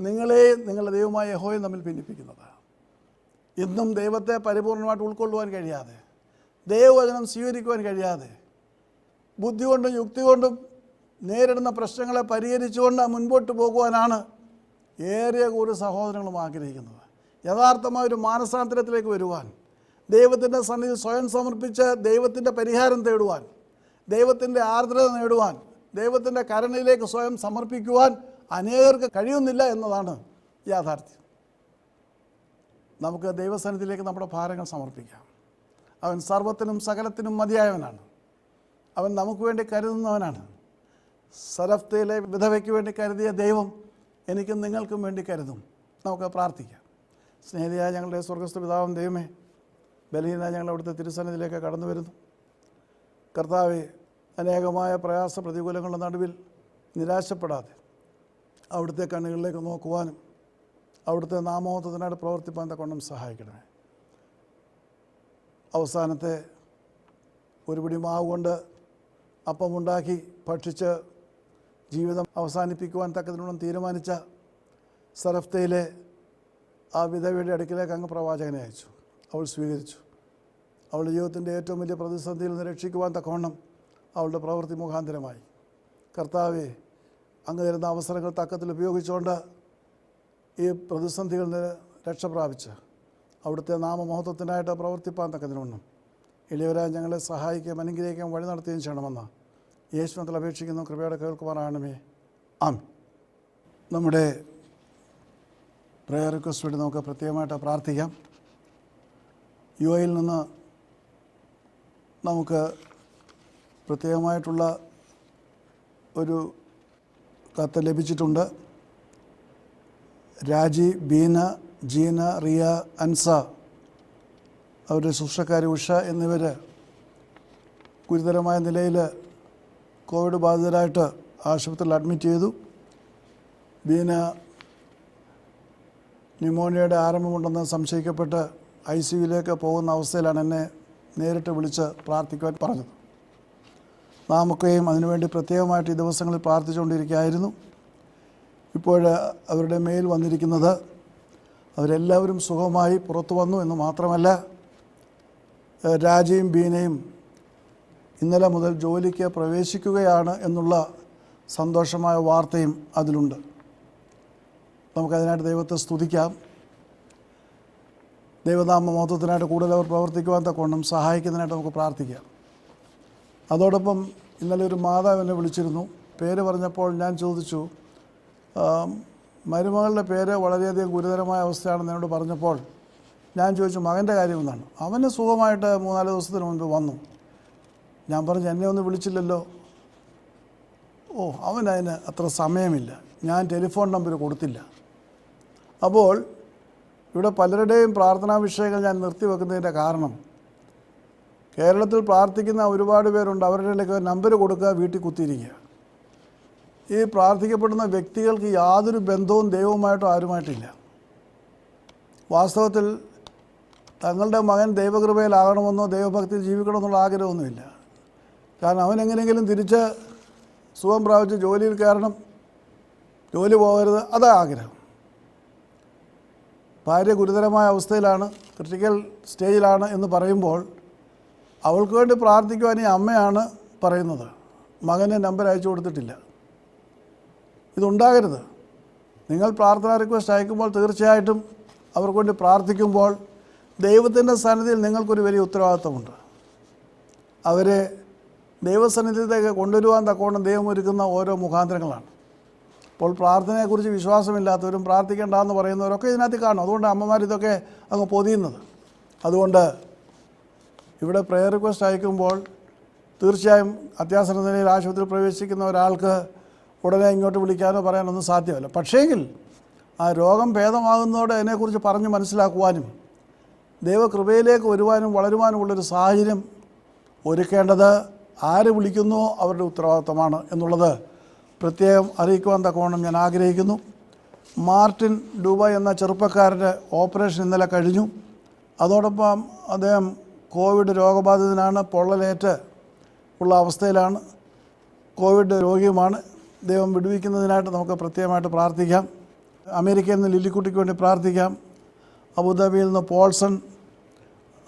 നിങ്ങളെയും നിങ്ങളുടെ ദൈവമായ യഹോവയും തമ്മിൽ ഭിന്നിപ്പിക്കുന്നത്. ഇന്നും ദൈവത്തെ പരിപൂർണമായിട്ട് ഉൾക്കൊള്ളുവാൻ കഴിയാതെ, ദൈവവചനം സ്വീകരിക്കുവാൻ കഴിയാതെ, ബുദ്ധി കൊണ്ടും യുക്തി കൊണ്ടും നേരിടുന്ന പ്രശ്നങ്ങളെ പരിഹരിച്ചുകൊണ്ട് മുൻപോട്ട് പോകുവാനാണ് ഏറിയ ഒരു സഹോദരങ്ങളും ആഗ്രഹിക്കുന്നത്. യഥാർത്ഥമായൊരു മാനസാന്തരത്തിലേക്ക് വരുവാൻ, ദൈവത്തിൻ്റെ സന്നിധിയിൽ സ്വയം സമർപ്പിച്ച് ദൈവത്തിൻ്റെ പരിഹാരം തേടുവാൻ, ദൈവത്തിൻ്റെ ആർദ്രത നേടുവാൻ, ദൈവത്തിൻ്റെ കരുണയിലേക്ക് സ്വയം സമർപ്പിക്കുവാൻ അനേകർക്ക് കഴിയുന്നില്ല എന്നതാണ് യാഥാർത്ഥ്യം. നമുക്ക് ദൈവസന്നിധിയിലേക്ക് നമ്മുടെ ഭാരങ്ങൾ സമർപ്പിക്കാം. അവൻ സർവ്വത്തിനും സകലത്തിനും മതിയായവനാണ്. അവൻ നമുക്ക് വേണ്ടി കരുതുന്നവനാണ്. സരഫ്തയിലെ വിധവയ്ക്ക് വേണ്ടി കരുതിയ ദൈവം എനിക്കും നിങ്ങൾക്കും വേണ്ടി കരുതും. നമുക്ക് പ്രാർത്ഥിക്കാം. സ്നേഹിതയായ ഞങ്ങളുടെ സ്വർഗ്ഗസ്ഥ പിതാവും ദൈവമേ, ബലഹീനനായ ഞങ്ങൾ അവിടുത്തെ തിരുസന്നിധിയിലേക്ക് കടന്നു വരുന്നു. കർത്താവേ, അനേകമായ പ്രയാസ പ്രതികൂലങ്ങളുടെ നടുവിൽ നിരാശപ്പെടാതെ അവിടുത്തെ കണ്ണുകളിലേക്ക് നോക്കുവാനും അവിടുത്തെ നാമോഹത്വത്തിനായിട്ട് പ്രവർത്തിപ്പാൻ തക്കവണ്ണം സഹായിക്കണമേ. അവസാനത്തെ ഒരു പിടി മാവ് കൊണ്ട് അപ്പമുണ്ടാക്കി ഭക്ഷിച്ച് ജീവിതം അവസാനിപ്പിക്കുവാൻ തക്കതിനോളം തീരുമാനിച്ച സരഫ്തയിലെ ആ വിധവയുടെ അടുക്കിലേക്ക് അങ്ങ് പ്രവാചകനെ അയച്ചു. അവൾ സ്വീകരിച്ചു. അവളുടെ ജീവിതത്തിൻ്റെ ഏറ്റവും വലിയ പ്രതിസന്ധിയിൽ നിന്ന് രക്ഷിക്കുവാൻ തക്കവണ്ണം അവളുടെ പ്രവൃത്തി മുഖാന്തരമായി. കർത്താവെ, അങ്ങ് തരുന്ന അവസരങ്ങൾ തക്കത്തിൽ ഉപയോഗിച്ചുകൊണ്ട് ഈ പ്രതിസന്ധികളിൽ നിന്ന് രക്ഷ പ്രാപിച്ച് അവിടുത്തെ നാമമഹത്വത്തിനായിട്ട് പ്രവർത്തിപ്പാൻ തക്കതിനൊന്നും എളിയവരായി ഞങ്ങളെ സഹായിക്കുകയും അനുഗ്രഹിക്കുകയും വഴി നടത്തുകയും ചെയ്യണമെന്ന് യേശുവിൽ അപേക്ഷിക്കുന്നു. കൃപയോടെ കേൾക്കുവാനാണമേ. ആമേൻ. നമ്മുടെ പ്രയർ റിക്വസ്റ്റ് വേണ്ടി നമുക്ക് പ്രത്യേകമായിട്ട് പ്രാർത്ഥിക്കാം. യുഎഇയിൽ നിന്ന് നമുക്ക് പ്രത്യേകമായിട്ടുള്ള ഒരു കത്ത് ലഭിച്ചിട്ടുണ്ട്. രാജി, ബീന, ജീന, റിയ, അൻസ, അവരുടെ ശുശ്രൂഷക്കാരി ഉഷ എന്നിവർ ഗുരുതരമായ നിലയിൽ കോവിഡ് ബാധിതരായിട്ട് ആശുപത്രിയിൽ അഡ്മിറ്റ് ചെയ്തു. ബീന ന്യൂമോണിയയുടെ ആരംഭമുണ്ടെന്ന് സംശയിക്കപ്പെട്ട് ICUവിലേക്ക് പോകുന്ന അവസ്ഥയിലാണ് എന്നെ നേരിട്ട് വിളിച്ച് പ്രാർത്ഥിക്കുവാൻ പറഞ്ഞത്. നാമൊക്കെയും അതിനുവേണ്ടി പ്രത്യേകമായിട്ട് ഈ ദിവസങ്ങളിൽ പ്രാർത്ഥിച്ചുകൊണ്ടിരിക്കുകയായിരുന്നു. ഇപ്പോൾ അവരുടെ മെയിൽ വന്നിരിക്കുന്നത് അവരെല്ലാവരും സുഖമായി പുറത്തു വന്നു എന്ന് മാത്രമല്ല, രാജയും ബീനയും ഇന്നലെ മുതൽ ജോലിക്ക് പ്രവേശിക്കുകയാണ് എന്നുള്ള സന്തോഷമായ വാർത്തയും അതിലുണ്ട്. നമുക്കതിനായിട്ട് ദൈവത്തെ സ്തുതിക്കാം. ദൈവനാമ മഹത്വത്തിനായിട്ട് കൂടുതൽ അവർ പ്രവർത്തിക്കുവാൻ തക്കവണ്ണം സഹായിക്കുന്നതിനായിട്ട് നമുക്ക് പ്രാർത്ഥിക്കാം. അതോടൊപ്പം ഇന്നലെ ഒരു മാതാവ് എന്നെ വിളിച്ചിരുന്നു. പേര് പറഞ്ഞപ്പോൾ ഞാൻ ചോദിച്ചു, മരുമകളുടെ പേര് വളരെയധികം ഗുരുതരമായ അവസ്ഥയാണെന്ന് എന്നോട് പറഞ്ഞപ്പോൾ ഞാൻ ചോദിച്ചു, മകൻ്റെ കാര്യം എന്താണ്? അവന് സുഖമായിട്ട് 3-4 ദിവസത്തിന് മുൻപ് വന്നു. ഞാൻ പറഞ്ഞു, എന്നെ ഒന്നും വിളിച്ചില്ലല്ലോ. അവനതിന് അത്ര സമയമില്ല, ഞാൻ ടെലിഫോൺ നമ്പർ കൊടുത്തില്ല. അപ്പോൾ ഇവിടെ പലരുടെയും പ്രാർത്ഥനാ വിഷയങ്ങൾ ഞാൻ നിർത്തിവെക്കുന്നതിൻ്റെ കാരണം, കേരളത്തിൽ പ്രാർത്ഥിക്കുന്ന ഒരുപാട് പേരുണ്ട്. അവരുടെയൊക്കെ നമ്പർ കൊടുക്കുക, വീട്ടിൽ കുത്തിയിരിക്കുക. ഈ പ്രാർത്ഥിക്കപ്പെടുന്ന വ്യക്തികൾക്ക് യാതൊരു ബന്ധവും ദൈവവുമായിട്ടോ ആരുമായിട്ടില്ല. വാസ്തവത്തിൽ തങ്ങളുടെ മകൻ ദൈവകൃപയിലാകണമെന്നോ ദൈവഭക്തിയിൽ ജീവിക്കണമെന്നുള്ള ആഗ്രഹമൊന്നുമില്ല. കാരണം അവനെങ്ങനെയെങ്കിലും തിരിച്ച് സുഖം പ്രാപിച്ച് ജോലിയിൽ കയറണം, ജോലി പോകരുത്, അതാ ആഗ്രഹം. ഭാര്യ ഗുരുതരമായ അവസ്ഥയിലാണ്, ക്രിട്ടിക്കൽ സ്റ്റേജിലാണ് എന്ന് പറയുമ്പോൾ അവൾക്ക് വേണ്ടി പ്രാർത്ഥിക്കുവാൻ ഈ അമ്മയാണ് പറയുന്നത്. മകന് നമ്പർ അയച്ചു കൊടുത്തിട്ടില്ല. ഇതുണ്ടാകരുത്. നിങ്ങൾ പ്രാർത്ഥനാ റിക്വസ്റ്റ് അയക്കുമ്പോൾ തീർച്ചയായിട്ടും അവർക്ക് വേണ്ടി പ്രാർത്ഥിക്കുമ്പോൾ ദൈവത്തിൻ്റെ സന്നിധിയിൽ നിങ്ങൾക്കൊരു വലിയ ഉത്തരവാദിത്വമുണ്ട്. അവരെ ദൈവസന്നിധിയിലേക്ക് കൊണ്ടുവരുവാൻ തക്കവണ്ണം ദൈവം ഒരുക്കുന്ന ഓരോ മുഖാന്തരങ്ങളാണ്. അപ്പോൾ പ്രാർത്ഥനയെക്കുറിച്ച് വിശ്വാസമില്ലാത്തവരും പ്രാർത്ഥിക്കേണ്ടെന്ന് പറയുന്നവരൊക്കെ ഇതിനകത്ത് കാണും. അതുകൊണ്ട് അമ്മമാർ ഇതൊക്കെ അങ്ങ് പൊതിയുന്നത്. അതുകൊണ്ട് ഇവിടെ പ്രെയർ റിക്വസ്റ്റ് അയക്കുമ്പോൾ തീർച്ചയായും അത്യാസന്ന നിലയിൽ ആശുപത്രിയിൽ പ്രവേശിക്കുന്ന ഒരാൾക്ക് ഉടനെ ഇങ്ങോട്ട് വിളിക്കാനോ പറയാനൊന്നും സാധ്യമല്ല. പക്ഷേങ്കിൽ ആ രോഗം ഭേദമാകുന്നതോടെ അതിനെക്കുറിച്ച് പറഞ്ഞ് മനസ്സിലാക്കുവാനും ദൈവകൃപയിലേക്ക് വരുവാനും വളരുവാനുമുള്ളൊരു സാഹചര്യം ഒരുക്കേണ്ടത് ആര് വിളിക്കുന്നുവോ അവരുടെ ഉത്തരവാദിത്തമാണ് എന്നുള്ളത് പ്രത്യേകം അറിയിക്കുവാൻ തക്കവണ്ണം ഞാൻ ആഗ്രഹിക്കുന്നു. മാർട്ടിൻ ഡൂബ എന്ന ചെറുപ്പക്കാരൻ്റെ ഓപ്പറേഷൻ ഇന്നലെ കഴിഞ്ഞു. അതോടൊപ്പം അദ്ദേഹം കോവിഡ് രോഗബാധിതനാണ്, പൊള്ളലേറ്റ് ഉള്ള അവസ്ഥയിലാണ്, കോവിഡ് രോഗിയുമാണ്. ദൈവം വിടുവിക്കുന്നതിനായിട്ട് നമുക്ക് പ്രത്യേകമായിട്ട് പ്രാർത്ഥിക്കാം. അമേരിക്കയിൽ നിന്ന് ലില്ലിക്കുട്ടിക്ക് വേണ്ടി പ്രാർത്ഥിക്കാം. അബുദാബിയിൽ നിന്ന് പോൾസൺ,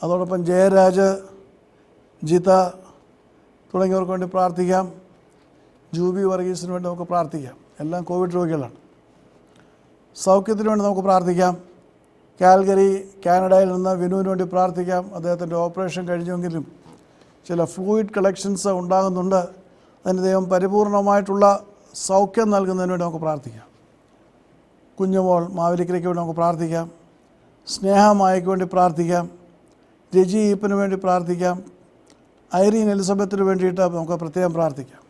അതോടൊപ്പം ജയരാജ്, ജിത തുടങ്ങിയവർക്ക് വേണ്ടി പ്രാർത്ഥിക്കാം. ജൂബി വർഗീസിന് വേണ്ടി നമുക്ക് പ്രാർത്ഥിക്കാം. എല്ലാം കോവിഡ് രോഗികളാണ്. സൗഖ്യത്തിന് വേണ്ടി നമുക്ക് പ്രാർത്ഥിക്കാം. കാൽഗറി കാനഡയിൽ നിന്ന് വിനുവിന് വേണ്ടി പ്രാർത്ഥിക്കാം. അദ്ദേഹത്തിൻ്റെ ഓപ്പറേഷൻ കഴിഞ്ഞെങ്കിലും ചില ഫ്ലൂയിഡ് കളക്ഷൻസ് ഉണ്ടാകുന്നുണ്ട്. അതിന് ദൈവം പരിപൂർണമായിട്ടുള്ള സൗഖ്യം നൽകുന്നതിന് വേണ്ടി നമുക്ക് പ്രാർത്ഥിക്കാം. കുഞ്ഞുമോൾ മാവേലിക്കരയ്ക്ക് വേണ്ടി നമുക്ക് പ്രാർത്ഥിക്കാം. സ്നേഹമായയ്ക്ക് വേണ്ടി പ്രാർത്ഥിക്കാം. രജി ഈപ്പന് വേണ്ടി പ്രാർത്ഥിക്കാം. ഐറീൻ എലിസബത്തിന് വേണ്ടിയിട്ട് നമുക്ക് പ്രത്യേകം പ്രാർത്ഥിക്കാം.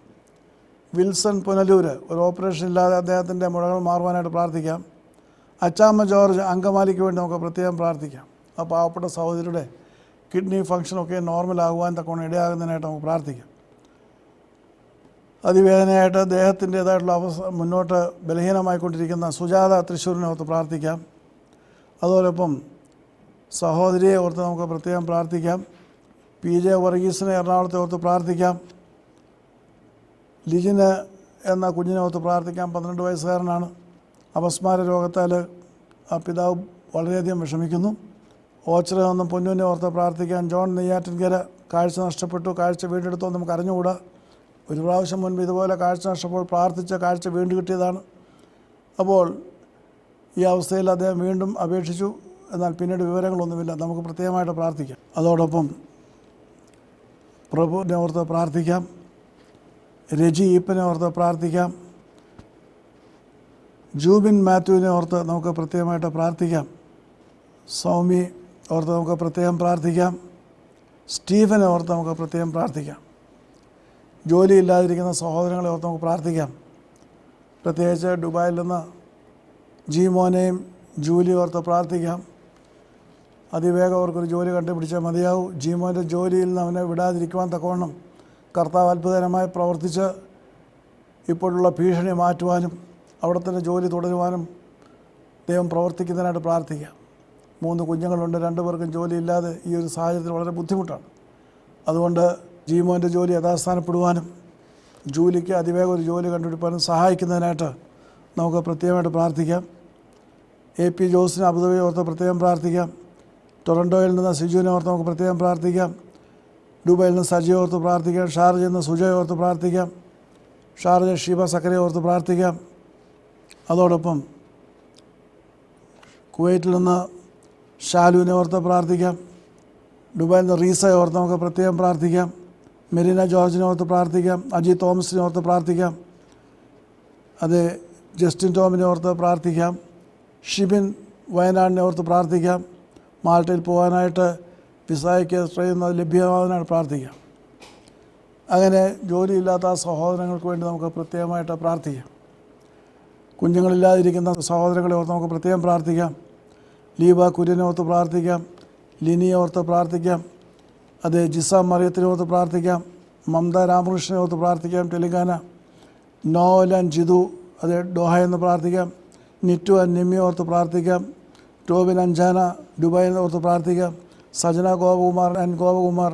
വിൽസൺ പുനലൂര് ഒരു ഓപ്പറേഷൻ ഇല്ലാതെ അദ്ദേഹത്തിൻ്റെ മുഴകൾ മാറുവാനായിട്ട് പ്രാർത്ഥിക്കാം. അച്ചാമ്മ ജോർജ് അങ്കമാലിക്ക് വേണ്ടി നമുക്ക് പ്രത്യേകം പ്രാർത്ഥിക്കാം. ആ പാവപ്പെട്ട സഹോദരിയുടെ കിഡ്നി ഫങ്ഷനൊക്കെ നോർമലാകുവാൻ തക്കവണ്ണം ഇടയാകുന്നതിനായിട്ട് നമുക്ക് പ്രാർത്ഥിക്കാം. അതിവേദനയായിട്ട് ദേഹത്തിൻ്റേതായിട്ടുള്ള മുന്നോട്ട് ബലഹീനമായിക്കൊണ്ടിരിക്കുന്ന സുജാത തൃശ്ശൂരിനെ ഓർത്ത് പ്രാർത്ഥിക്കാം. അതോടൊപ്പം സഹോദരിയെ ഓർത്ത് നമുക്ക് പ്രത്യേകം പ്രാർത്ഥിക്കാം. PJ വർഗീസിനെ എറണാകുളത്തെ ഓർത്ത് പ്രാർത്ഥിക്കാം. ലിജിന് എന്ന കുഞ്ഞിനെ ഓർത്ത് പ്രാർത്ഥിക്കാം. 12 വയസ്സുകാരനാണ്. അപസ്മാര രോഗത്താൽ ആ പിതാവ് വളരെയധികം വിഷമിക്കുന്നു. ഓച്ചിറ നിന്നും പൊന്നുവിനെ ഓർത്ത് പ്രാർത്ഥിക്കാം. ജോൺ നെയ്യാറ്റിൻകര കാഴ്ച നഷ്ടപ്പെട്ടു, കാഴ്ച വീണ്ടെടുത്തോ നമുക്ക് അറിഞ്ഞുകൂടാ. ഒരു പ്രാവശ്യം മുൻപ് ഇതുപോലെ കാഴ്ച നഷ്ടപ്പോൾ പ്രാർത്ഥിച്ച കാഴ്ച വീണ്ടും കിട്ടിയതാണ്. അപ്പോൾ ഈ അവസ്ഥയിൽ അദ്ദേഹം വീണ്ടും അപേക്ഷിച്ചു. എന്നാൽ പിന്നീട് വിവരങ്ങളൊന്നുമില്ല. നമുക്ക് പ്രത്യേകമായിട്ട് പ്രാർത്ഥിക്കാം. അതോടൊപ്പം പ്രഭുവിനെ ഓർത്ത് പ്രാർത്ഥിക്കാം. രജി ഈപ്പനെ ഓർത്ത് പ്രാർത്ഥിക്കാം. ജൂബിൻ മാത്യുവിനെ ഓർത്ത് നമുക്ക് പ്രത്യേകമായിട്ട് പ്രാർത്ഥിക്കാം. സൗമി ഓർത്ത് നമുക്ക് പ്രത്യേകം പ്രാർത്ഥിക്കാം. സ്റ്റീഫനെ ഓർത്ത് നമുക്ക് പ്രത്യേകം പ്രാർത്ഥിക്കാം. ജോലിയില്ലാതിരിക്കുന്ന സഹോദരങ്ങളെ ഓർത്ത് നമുക്ക് പ്രാർത്ഥിക്കാം. പ്രത്യേകിച്ച് ദുബായിൽ നിന്ന് ജീമോനെയും ജൂലി ഓർത്ത് പ്രാർത്ഥിക്കാം. അതിവേഗം അവർക്കൊരു ജോലി കണ്ടുപിടിച്ചാൽ മതിയാവും. ജീമോൻ്റെ ജോലിയിൽ നിന്ന് അവനെ വിടാതിരിക്കുവാൻ തക്കവണ്ണം കർത്താവ് അത്ഭുതകരമായി പ്രവർത്തിച്ച് ഇപ്പോഴുള്ള ഭീഷണി മാറ്റുവാനും അവിടെ തന്നെ ജോലി തുടരുവാനും ദൈവം പ്രവർത്തിക്കുന്നതിനായിട്ട് പ്രാർത്ഥിക്കാം. 3 കുഞ്ഞുങ്ങളുണ്ട്. 2 പേർക്കും ജോലിയില്ലാതെ ഈ ഒരു സാഹചര്യത്തിൽ വളരെ ബുദ്ധിമുട്ടാണ്. അതുകൊണ്ട് ജീമോൻ്റെ ജോലി യഥാസ്ഥാനപ്പെടുവാനും ജൂലിക്ക് അതിവേഗം ഒരു ജോലി കണ്ടുപിടിപ്പാനും സഹായിക്കുന്നതിനായിട്ട് നമുക്ക് പ്രത്യേകമായിട്ട് പ്രാർത്ഥിക്കാം. AP ജോസിനെ അബുദാബി ഓർത്ത് പ്രത്യേകം പ്രാർത്ഥിക്കാം. ടൊറൻറ്റോയിൽ നിന്ന് സിജുവിനെ ഓർത്ത് നമുക്ക് പ്രത്യേകം പ്രാർത്ഥിക്കാം. ദുബായിൽ നിന്ന് സജി ഓർത്ത് പ്രാർത്ഥിക്കാം. ഷാർജയിൽ നിന്ന് സുജയ് ഓർത്ത് പ്രാർത്ഥിക്കാം. ഷാർജ ഷീബ സക്കരെ ഓർത്ത് പ്രാർത്ഥിക്കാം. അതോടൊപ്പം കുവൈറ്റിൽ നിന്ന് ഷാലുവിനെ ഓർത്ത് പ്രാർത്ഥിക്കാം. ദുബായിൽ നിന്ന് റീസയെ ഓർത്ത് നമുക്ക് പ്രത്യേകം പ്രാർത്ഥിക്കാം. മെരീന ജോർജിനെ ഓർത്ത് പ്രാർത്ഥിക്കാം. അജി തോമസിനെ ഓർത്ത് പ്രാർത്ഥിക്കാം. അത് ജസ്റ്റിൻ ടോമിനെ ഓർത്ത് പ്രാർത്ഥിക്കാം. ഷിബിൻ വയനാടിനെ ഓർത്ത് പ്രാർത്ഥിക്കാം. മാൾട്ടയിൽ പോകാനായിട്ട് വിസായ്ക്ക് ട്രെയിൻ ലഭ്യമാകാനായിട്ട് പ്രാർത്ഥിക്കാം. അങ്ങനെ ജോലിയില്ലാത്ത ആ സഹോദരങ്ങൾക്ക് വേണ്ടി നമുക്ക് പ്രത്യേകമായിട്ട് പ്രാർത്ഥിക്കാം. കുഞ്ഞുങ്ങളില്ലാതിരിക്കുന്ന സഹോദരങ്ങളെ ഓർത്ത് നമുക്ക് പ്രത്യേകം പ്രാർത്ഥിക്കാം. ലീബ കുര്യനെ ഓർത്ത് പ്രാർത്ഥിക്കാം. ലിനിയെ ഓർത്ത് പ്രാർത്ഥിക്കാം. അത് ജിസാം മറിയത്തിനെ ഓർത്ത് പ്രാർത്ഥിക്കാം. മമത രാമകൃഷ്ണനെ ഓർത്ത് പ്രാർത്ഥിക്കാം. തെലങ്കാന നോവൽ ആൻഡ് ജിതു അത് ഡോഹ എന്ന് പ്രാർത്ഥിക്കാം. നിറ്റു ആൻഡ് നിമ്മി ഓർത്ത് പ്രാർത്ഥിക്കാം. ടോബിൻ അഞ്ചാന ദുബായിൽ ഓർത്ത് പ്രാർത്ഥിക്കാം. സജന ഗോപകുമാർ ആൻഡ് ഗോപകുമാർ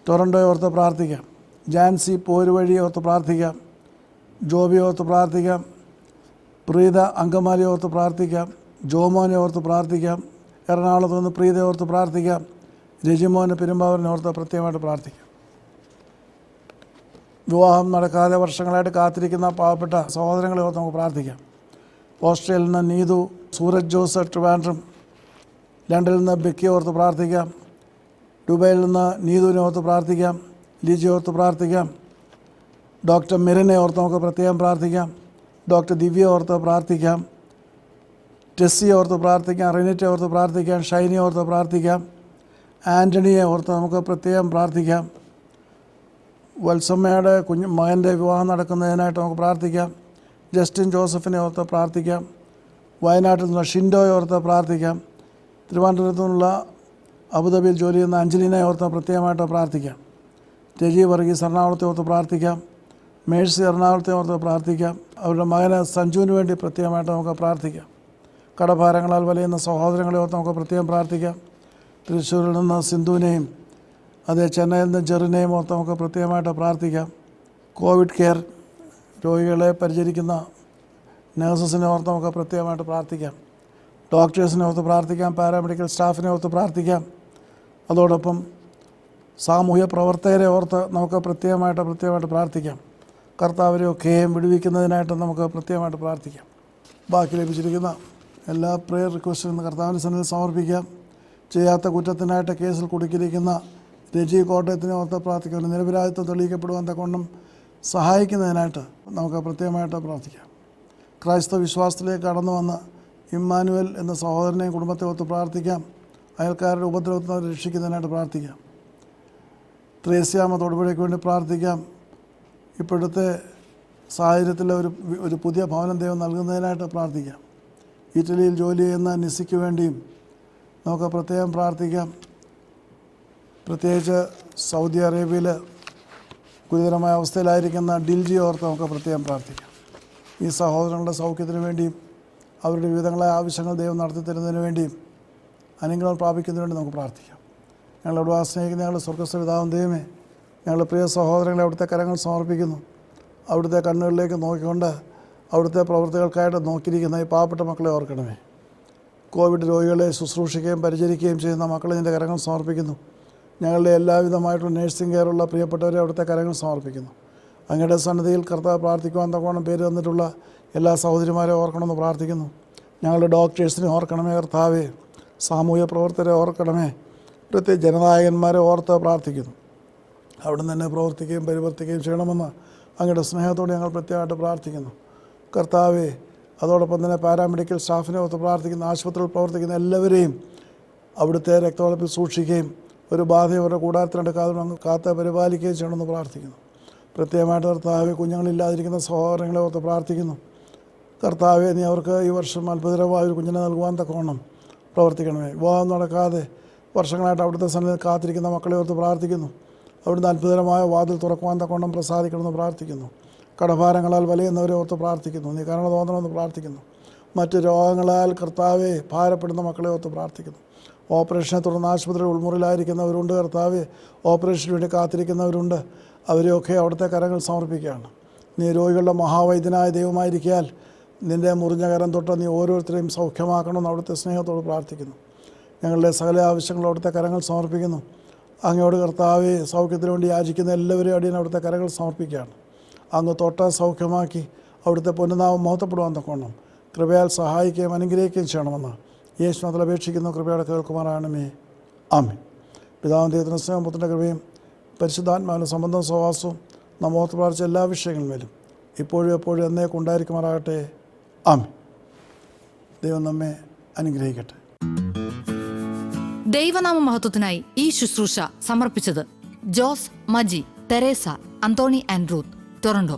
ടൊറൻറ്റോയെ ഓർത്ത് പ്രാർത്ഥിക്കാം. ജാൻസി പോരുവഴി ഓർത്ത് പ്രാർത്ഥിക്കാം. ജോബി ഓർത്ത് പ്രാർത്ഥിക്കാം. പ്രീത അങ്കമാലി ഓർത്ത് പ്രാർത്ഥിക്കാം. ജോമോനെ ഓർത്ത് പ്രാർത്ഥിക്കാം. എറണാകുളത്ത് നിന്ന് പ്രീത ഓർത്ത് പ്രാർത്ഥിക്കാം. രജിമോനെ പെരുമ്പാവൂരിനെ ഓർത്ത് പ്രത്യേകമായിട്ട് പ്രാർത്ഥിക്കാം. വിവാഹം നടക്കാതെ വർഷങ്ങളായിട്ട് കാത്തിരിക്കുന്ന പാവപ്പെട്ട സഹോദരങ്ങളെ ഓർത്ത് നമുക്ക് പ്രാർത്ഥിക്കാം. ഓസ്ട്രേലിയയിൽ നിന്ന് നീതു, സൂരജ് ജോസ് ട്രിവാൻഡ്രം, ലണ്ടനിൽ നിന്ന് ബെക്കി ഓർത്ത് പ്രാർത്ഥിക്കാം. ദുബായിൽ നിന്ന് നീതുവിനെ ഓർത്ത് പ്രാർത്ഥിക്കാം. ലിജി ഓർത്ത് പ്രാർത്ഥിക്കാം. ഡോക്ടർ മിരനെ ഓർത്ത് നമുക്ക് പ്രത്യേകം പ്രാർത്ഥിക്കാം. ഡോക്ടർ ദിവ്യ ഓർത്ത് പ്രാർത്ഥിക്കാം. ടെസ്സിയെ ഓർത്ത് പ്രാർത്ഥിക്കാം. റിനിറ്റെ ഓർത്ത് പ്രാർത്ഥിക്കാം. ഷൈനിയെ ഓർത്ത് പ്രാർത്ഥിക്കാം. ആൻ്റണിയെ ഓർത്ത് നമുക്ക് പ്രത്യേകം പ്രാർത്ഥിക്കാം. വത്സമ്മയുടെ മകൻ്റെ വിവാഹം നടക്കുന്നതിനായിട്ട് നമുക്ക് പ്രാർത്ഥിക്കാം. ജസ്റ്റിൻ ജോസഫിനെ ഓർത്ത് പ്രാർത്ഥിക്കാം. വയനാട്ടിൽ നിന്നുള്ള ഷിൻഡോയെ ഓർത്ത് പ്രാർത്ഥിക്കാം. തിരുവനന്തപുരത്തു നിന്നുള്ള അബുദാബിയിൽ ജോലി ചെയ്യുന്ന അഞ്ജലിനെ ഓർത്ത് പ്രത്യേകമായിട്ട് പ്രാർത്ഥിക്കാം. രജി വർഗീസ് എറണാകുളത്തെ ഓർത്ത് പ്രാർത്ഥിക്കാം. മേഴ്സി എറണാകുളത്തെ ഓർത്ത് പ്രാർത്ഥിക്കാം. അവരുടെ മകന് സഞ്ജുവിന് വേണ്ടി പ്രത്യേകമായിട്ട് നമുക്ക് പ്രാർത്ഥിക്കാം. കടഭാരങ്ങളാൽ വലയുന്ന സഹോദരങ്ങളെ ഓർത്ത് നമുക്ക് പ്രത്യേകം പ്രാർത്ഥിക്കാം. തൃശ്ശൂരിൽ നിന്ന് സിന്ധുവിനെയും അതേ ചെന്നൈയിൽ നിന്ന് ജെറിനെയും ഓർത്ത് നമുക്ക് പ്രത്യേകമായിട്ട് പ്രാർത്ഥിക്കാം. കോവിഡ് കെയർ രോഗികളെ പരിചരിക്കുന്ന നഴ്സസിനെ ഓർത്ത് നമുക്ക് പ്രത്യേകമായിട്ട് പ്രാർത്ഥിക്കാം. ഡോക്ടേഴ്സിനെ ഓർത്ത് പ്രാർത്ഥിക്കാം. പാരാമെഡിക്കൽ സ്റ്റാഫിനെ ഓർത്ത് പ്രാർത്ഥിക്കാം. അതോടൊപ്പം സാമൂഹ്യ പ്രവർത്തകരെ ഓർത്ത് നമുക്ക് പ്രത്യേകമായിട്ട് പ്രാർത്ഥിക്കാം. കർത്താവരെയൊക്കെയും വിടുവിക്കുന്നതിനായിട്ട് നമുക്ക് പ്രത്യേകമായിട്ട് പ്രാർത്ഥിക്കാം. ബാക്കി ലഭിച്ചിരിക്കുന്ന എല്ലാ പ്രെയർ റിക്വസ്റ്റും ഇന്ന് കർത്താവിൻ്റെ സന്നിധിയിൽ സമർപ്പിക്കാം. ചെയ്യാത്ത കുറ്റത്തിനായിട്ട് കേസിൽ കുടുക്കിയിരിക്കുന്ന രജി കോട്ടയത്തിനെ ഓർത്ത് പ്രാർത്ഥിക്കാം. നിരപരാധിത്വം തെളിയിക്കപ്പെടുവാൻ തക്കവണ്ണം സഹായിക്കുന്നതിനായിട്ട് നമുക്ക് പ്രത്യേകമായിട്ട് പ്രാർത്ഥിക്കാം. ക്രൈസ്തവ വിശ്വാസത്തിലേക്ക് കടന്നു വന്ന ഇമ്മാനുവൽ എന്ന സഹോദരനെയും കുടുംബത്തെ ഓർത്ത് പ്രാർത്ഥിക്കാം. അയൽക്കാരുടെ ഉപദ്രവത്തിൽ രക്ഷിക്കുന്നതിനായിട്ട് പ്രാർത്ഥിക്കാം. ത്രേസ്യാമ്മ തൊടുപുഴയ്ക്ക് വേണ്ടി പ്രാർത്ഥിക്കാം. ഇപ്പോഴത്തെ സാഹചര്യത്തിൽ ഒരു പുതിയ ഭവനം ദൈവം നൽകുന്നതിനായിട്ട് പ്രാർത്ഥിക്കാം. ഇറ്റലിയിൽ ജോലി ചെയ്യുന്ന നിസിക്ക് വേണ്ടിയും നമുക്ക് പ്രത്യേകം പ്രാർത്ഥിക്കാം. പ്രത്യേകിച്ച് സൗദി അറേബ്യയിൽ ഗുരുതരമായ അവസ്ഥയിലായിരിക്കുന്ന ഡിൽജി ഓർത്ത് നമുക്ക് പ്രത്യേകം പ്രാർത്ഥിക്കാം. ഈ സഹോദരങ്ങളുടെ സൗഖ്യത്തിന് വേണ്ടിയും അവരുടെ വിവിധങ്ങളായ ആവശ്യങ്ങൾ ദൈവം നടത്തി തരുന്നതിന് വേണ്ടിയും അനുഗ്രഹം പ്രാപിക്കുന്നതിന് വേണ്ടി നമുക്ക് പ്രാർത്ഥിക്കാം. ഞങ്ങളോട് സ്നേഹിക്കുന്ന ഞങ്ങളുടെ സ്വർഗ്ഗസ്ഥ പിതാവാം ദൈവമേ, ഞങ്ങളുടെ പ്രിയ സഹോദരങ്ങളെ അവിടുത്തെ കരങ്ങൾ സമർപ്പിക്കുന്നു. അവിടുത്തെ കണ്ണുകളിലേക്ക് നോക്കിക്കൊണ്ട് അവിടുത്തെ പ്രവൃത്തികൾക്കായിട്ട് നോക്കിയിരിക്കുന്ന ഈ പാവപ്പെട്ട മക്കളെ ഓർക്കണമേ. കോവിഡ് രോഗികളെ ശുശ്രൂഷിക്കുകയും പരിചരിക്കുകയും ചെയ്യുന്ന മക്കളെ നിൻ്റെ കരങ്ങൾ സമർപ്പിക്കുന്നു. ഞങ്ങളുടെ എല്ലാവിധമായിട്ടുള്ള നേഴ്സിംഗ് കെയറുള്ള പ്രിയപ്പെട്ടവരെ അവിടുത്തെ കരങ്ങൾ സമർപ്പിക്കുന്നു. അങ്ങയുടെ സന്നിധിയിൽ കർത്താവ് പ്രാർത്ഥിക്കുവാൻ തക്കോണം പേര് തന്നിട്ടുള്ള എല്ലാ സഹോദരിമാരെ ഓർക്കണമെന്ന് പ്രാർത്ഥിക്കുന്നു. ഞങ്ങളുടെ ഡോക്ടേഴ്സിനെ ഓർക്കണമേ കർത്താവേ. സാമൂഹ്യ പ്രവർത്തകരെ ഓർക്കണമേ. പ്രത്യേക ജനനായകന്മാരെ ഓർത്ത് പ്രാർത്ഥിക്കുന്നു. അവിടുന്ന് തന്നെ പ്രവർത്തിക്കുകയും പരിവർത്തിക്കുകയും ചെയ്യണമെന്ന് അങ്ങയുടെ സ്നേഹത്തോടെ ഞങ്ങൾ പ്രത്യേകമായിട്ട് പ്രാർത്ഥിക്കുന്നു കർത്താവേ. അതോടൊപ്പം തന്നെ പാരാമെഡിക്കൽ സ്റ്റാഫിനെ ഓർത്ത് പ്രാർത്ഥിക്കുന്ന, ആശുപത്രിയിൽ പ്രവർത്തിക്കുന്ന എല്ലാവരെയും അവിടുത്തെ രക്തവളപ്പിൽ സൂക്ഷിക്കുകയും ഒരു ബാധയും അവരുടെ കൂടാരത്തിനെടുക്കാതെ കാത്ത് പരിപാലിക്കുകയും ചെയ്യണമെന്ന് പ്രാർത്ഥിക്കുന്നു. പ്രത്യേകമായിട്ട് കർത്താവെ, കുഞ്ഞുങ്ങളില്ലാതിരിക്കുന്ന സഹോദരങ്ങളെ ഓർത്ത് പ്രാർത്ഥിക്കുന്നു കർത്താവെ. നീ അവർക്ക് ഈ വർഷം അത്ഭുതകരമായ ഒരു കുഞ്ഞിനെ നൽകുവാൻ തക്കവണ്ണം പ്രവർത്തിക്കണമേ. വിവാഹം നടക്കാതെ വർഷങ്ങളായിട്ട് അവിടുത്തെ സന്നിധിയിൽ കാത്തിരിക്കുന്ന മക്കളെ ഓർത്ത് പ്രാർത്ഥിക്കുന്നു. അവിടുന്ന് അത്ഭുതകരമായ വാതിൽ തുറക്കുവാൻ തക്കവണ്ണം പ്രസാദിക്കണമെന്ന് പ്രാർത്ഥിക്കുന്നു. കടഭാരങ്ങളാൽ വലയുന്നവരെ ഓർത്ത് പ്രാർത്ഥിക്കുന്നു. നീ കരുണ തോന്നണമെന്ന് പ്രാർത്ഥിക്കുന്നു. മറ്റ് രോഗങ്ങളാൽ കർത്താവെ ഭാരപ്പെടുന്ന മക്കളെ ഓർത്ത് പ്രാർത്ഥിക്കുന്നു. ഓപ്പറേഷനെ തുടർന്ന് ആശുപത്രിയിൽ ഉൾമുറിയിലായിരിക്കുന്നവരുണ്ട് കർത്താവെ. ഓപ്പറേഷന് വേണ്ടി കാത്തിരിക്കുന്നവരുണ്ട്. അവരെയൊക്കെ അവിടുത്തെ കരങ്ങൾ സമർപ്പിക്കുകയാണ്. നീ രോഗികളുടെ മഹാവൈദ്യനായ ദൈവമായിരിക്കാൽ നിൻ്റെ മുറിഞ്ഞ കരം തൊട്ട് നീ ഓരോരുത്തരെയും സൗഖ്യമാക്കണമെന്ന് അവിടുത്തെ സ്നേഹത്തോട് പ്രാർത്ഥിക്കുന്നു. ഞങ്ങളുടെ സകല ആവശ്യങ്ങളും അവിടുത്തെ കരങ്ങൾ സമർപ്പിക്കുന്നു. അങ്ങയോട് കർത്താവെ, സൗഖ്യത്തിന് വേണ്ടി യാചിക്കുന്ന എല്ലാവരെയും അടിയൻ അവിടുത്തെ കരങ്ങൾ സമർപ്പിക്കുകയാണ്. അങ്ങ് തൊട്ട സൗഖ്യമാക്കി അവിടുത്തെ പൊന്നുനാമം മഹത്വപ്പെടുവാൻ തക്കവണ്ണം കൃപയാൽ സഹായിക്കുകയും അനുഗ്രഹിക്കുകയും ചെയ്യണമെന്ന് യേശുനാഥിൽ അപേക്ഷിക്കുന്നു. കൃപയോടെ കേൾക്കുമാറാണമേ. ആമേൻ. പിതാവിൻ ദൈവത്തിൻ്റെ സ്നേഹം, പുത്രൻ്റെ കൃപയും പരിശുദ്ധാത്മാവിൻ്റെ സംബന്ധവും സഹവാസവും നാം ഓർത്ത് പ്രാർത്ഥിച്ച എല്ലാ വിഷയങ്ങളിലും ഇപ്പോഴും എപ്പോഴും എന്നേക്കും ഉണ്ടായിരിക്കുമാറാകട്ടെ. ആമേൻ. ദൈവം നമ്മെ അനുഗ്രഹിക്കട്ടെ. ദൈവനാമ മഹത്വത്തിനായി ഈ ശുശ്രൂഷ സമർപ്പിച്ചത് ജോസ്, മജി, തെരേസ, അന്തോണി ആൻഡ് റൂത്ത്, ടൊറന്റോ.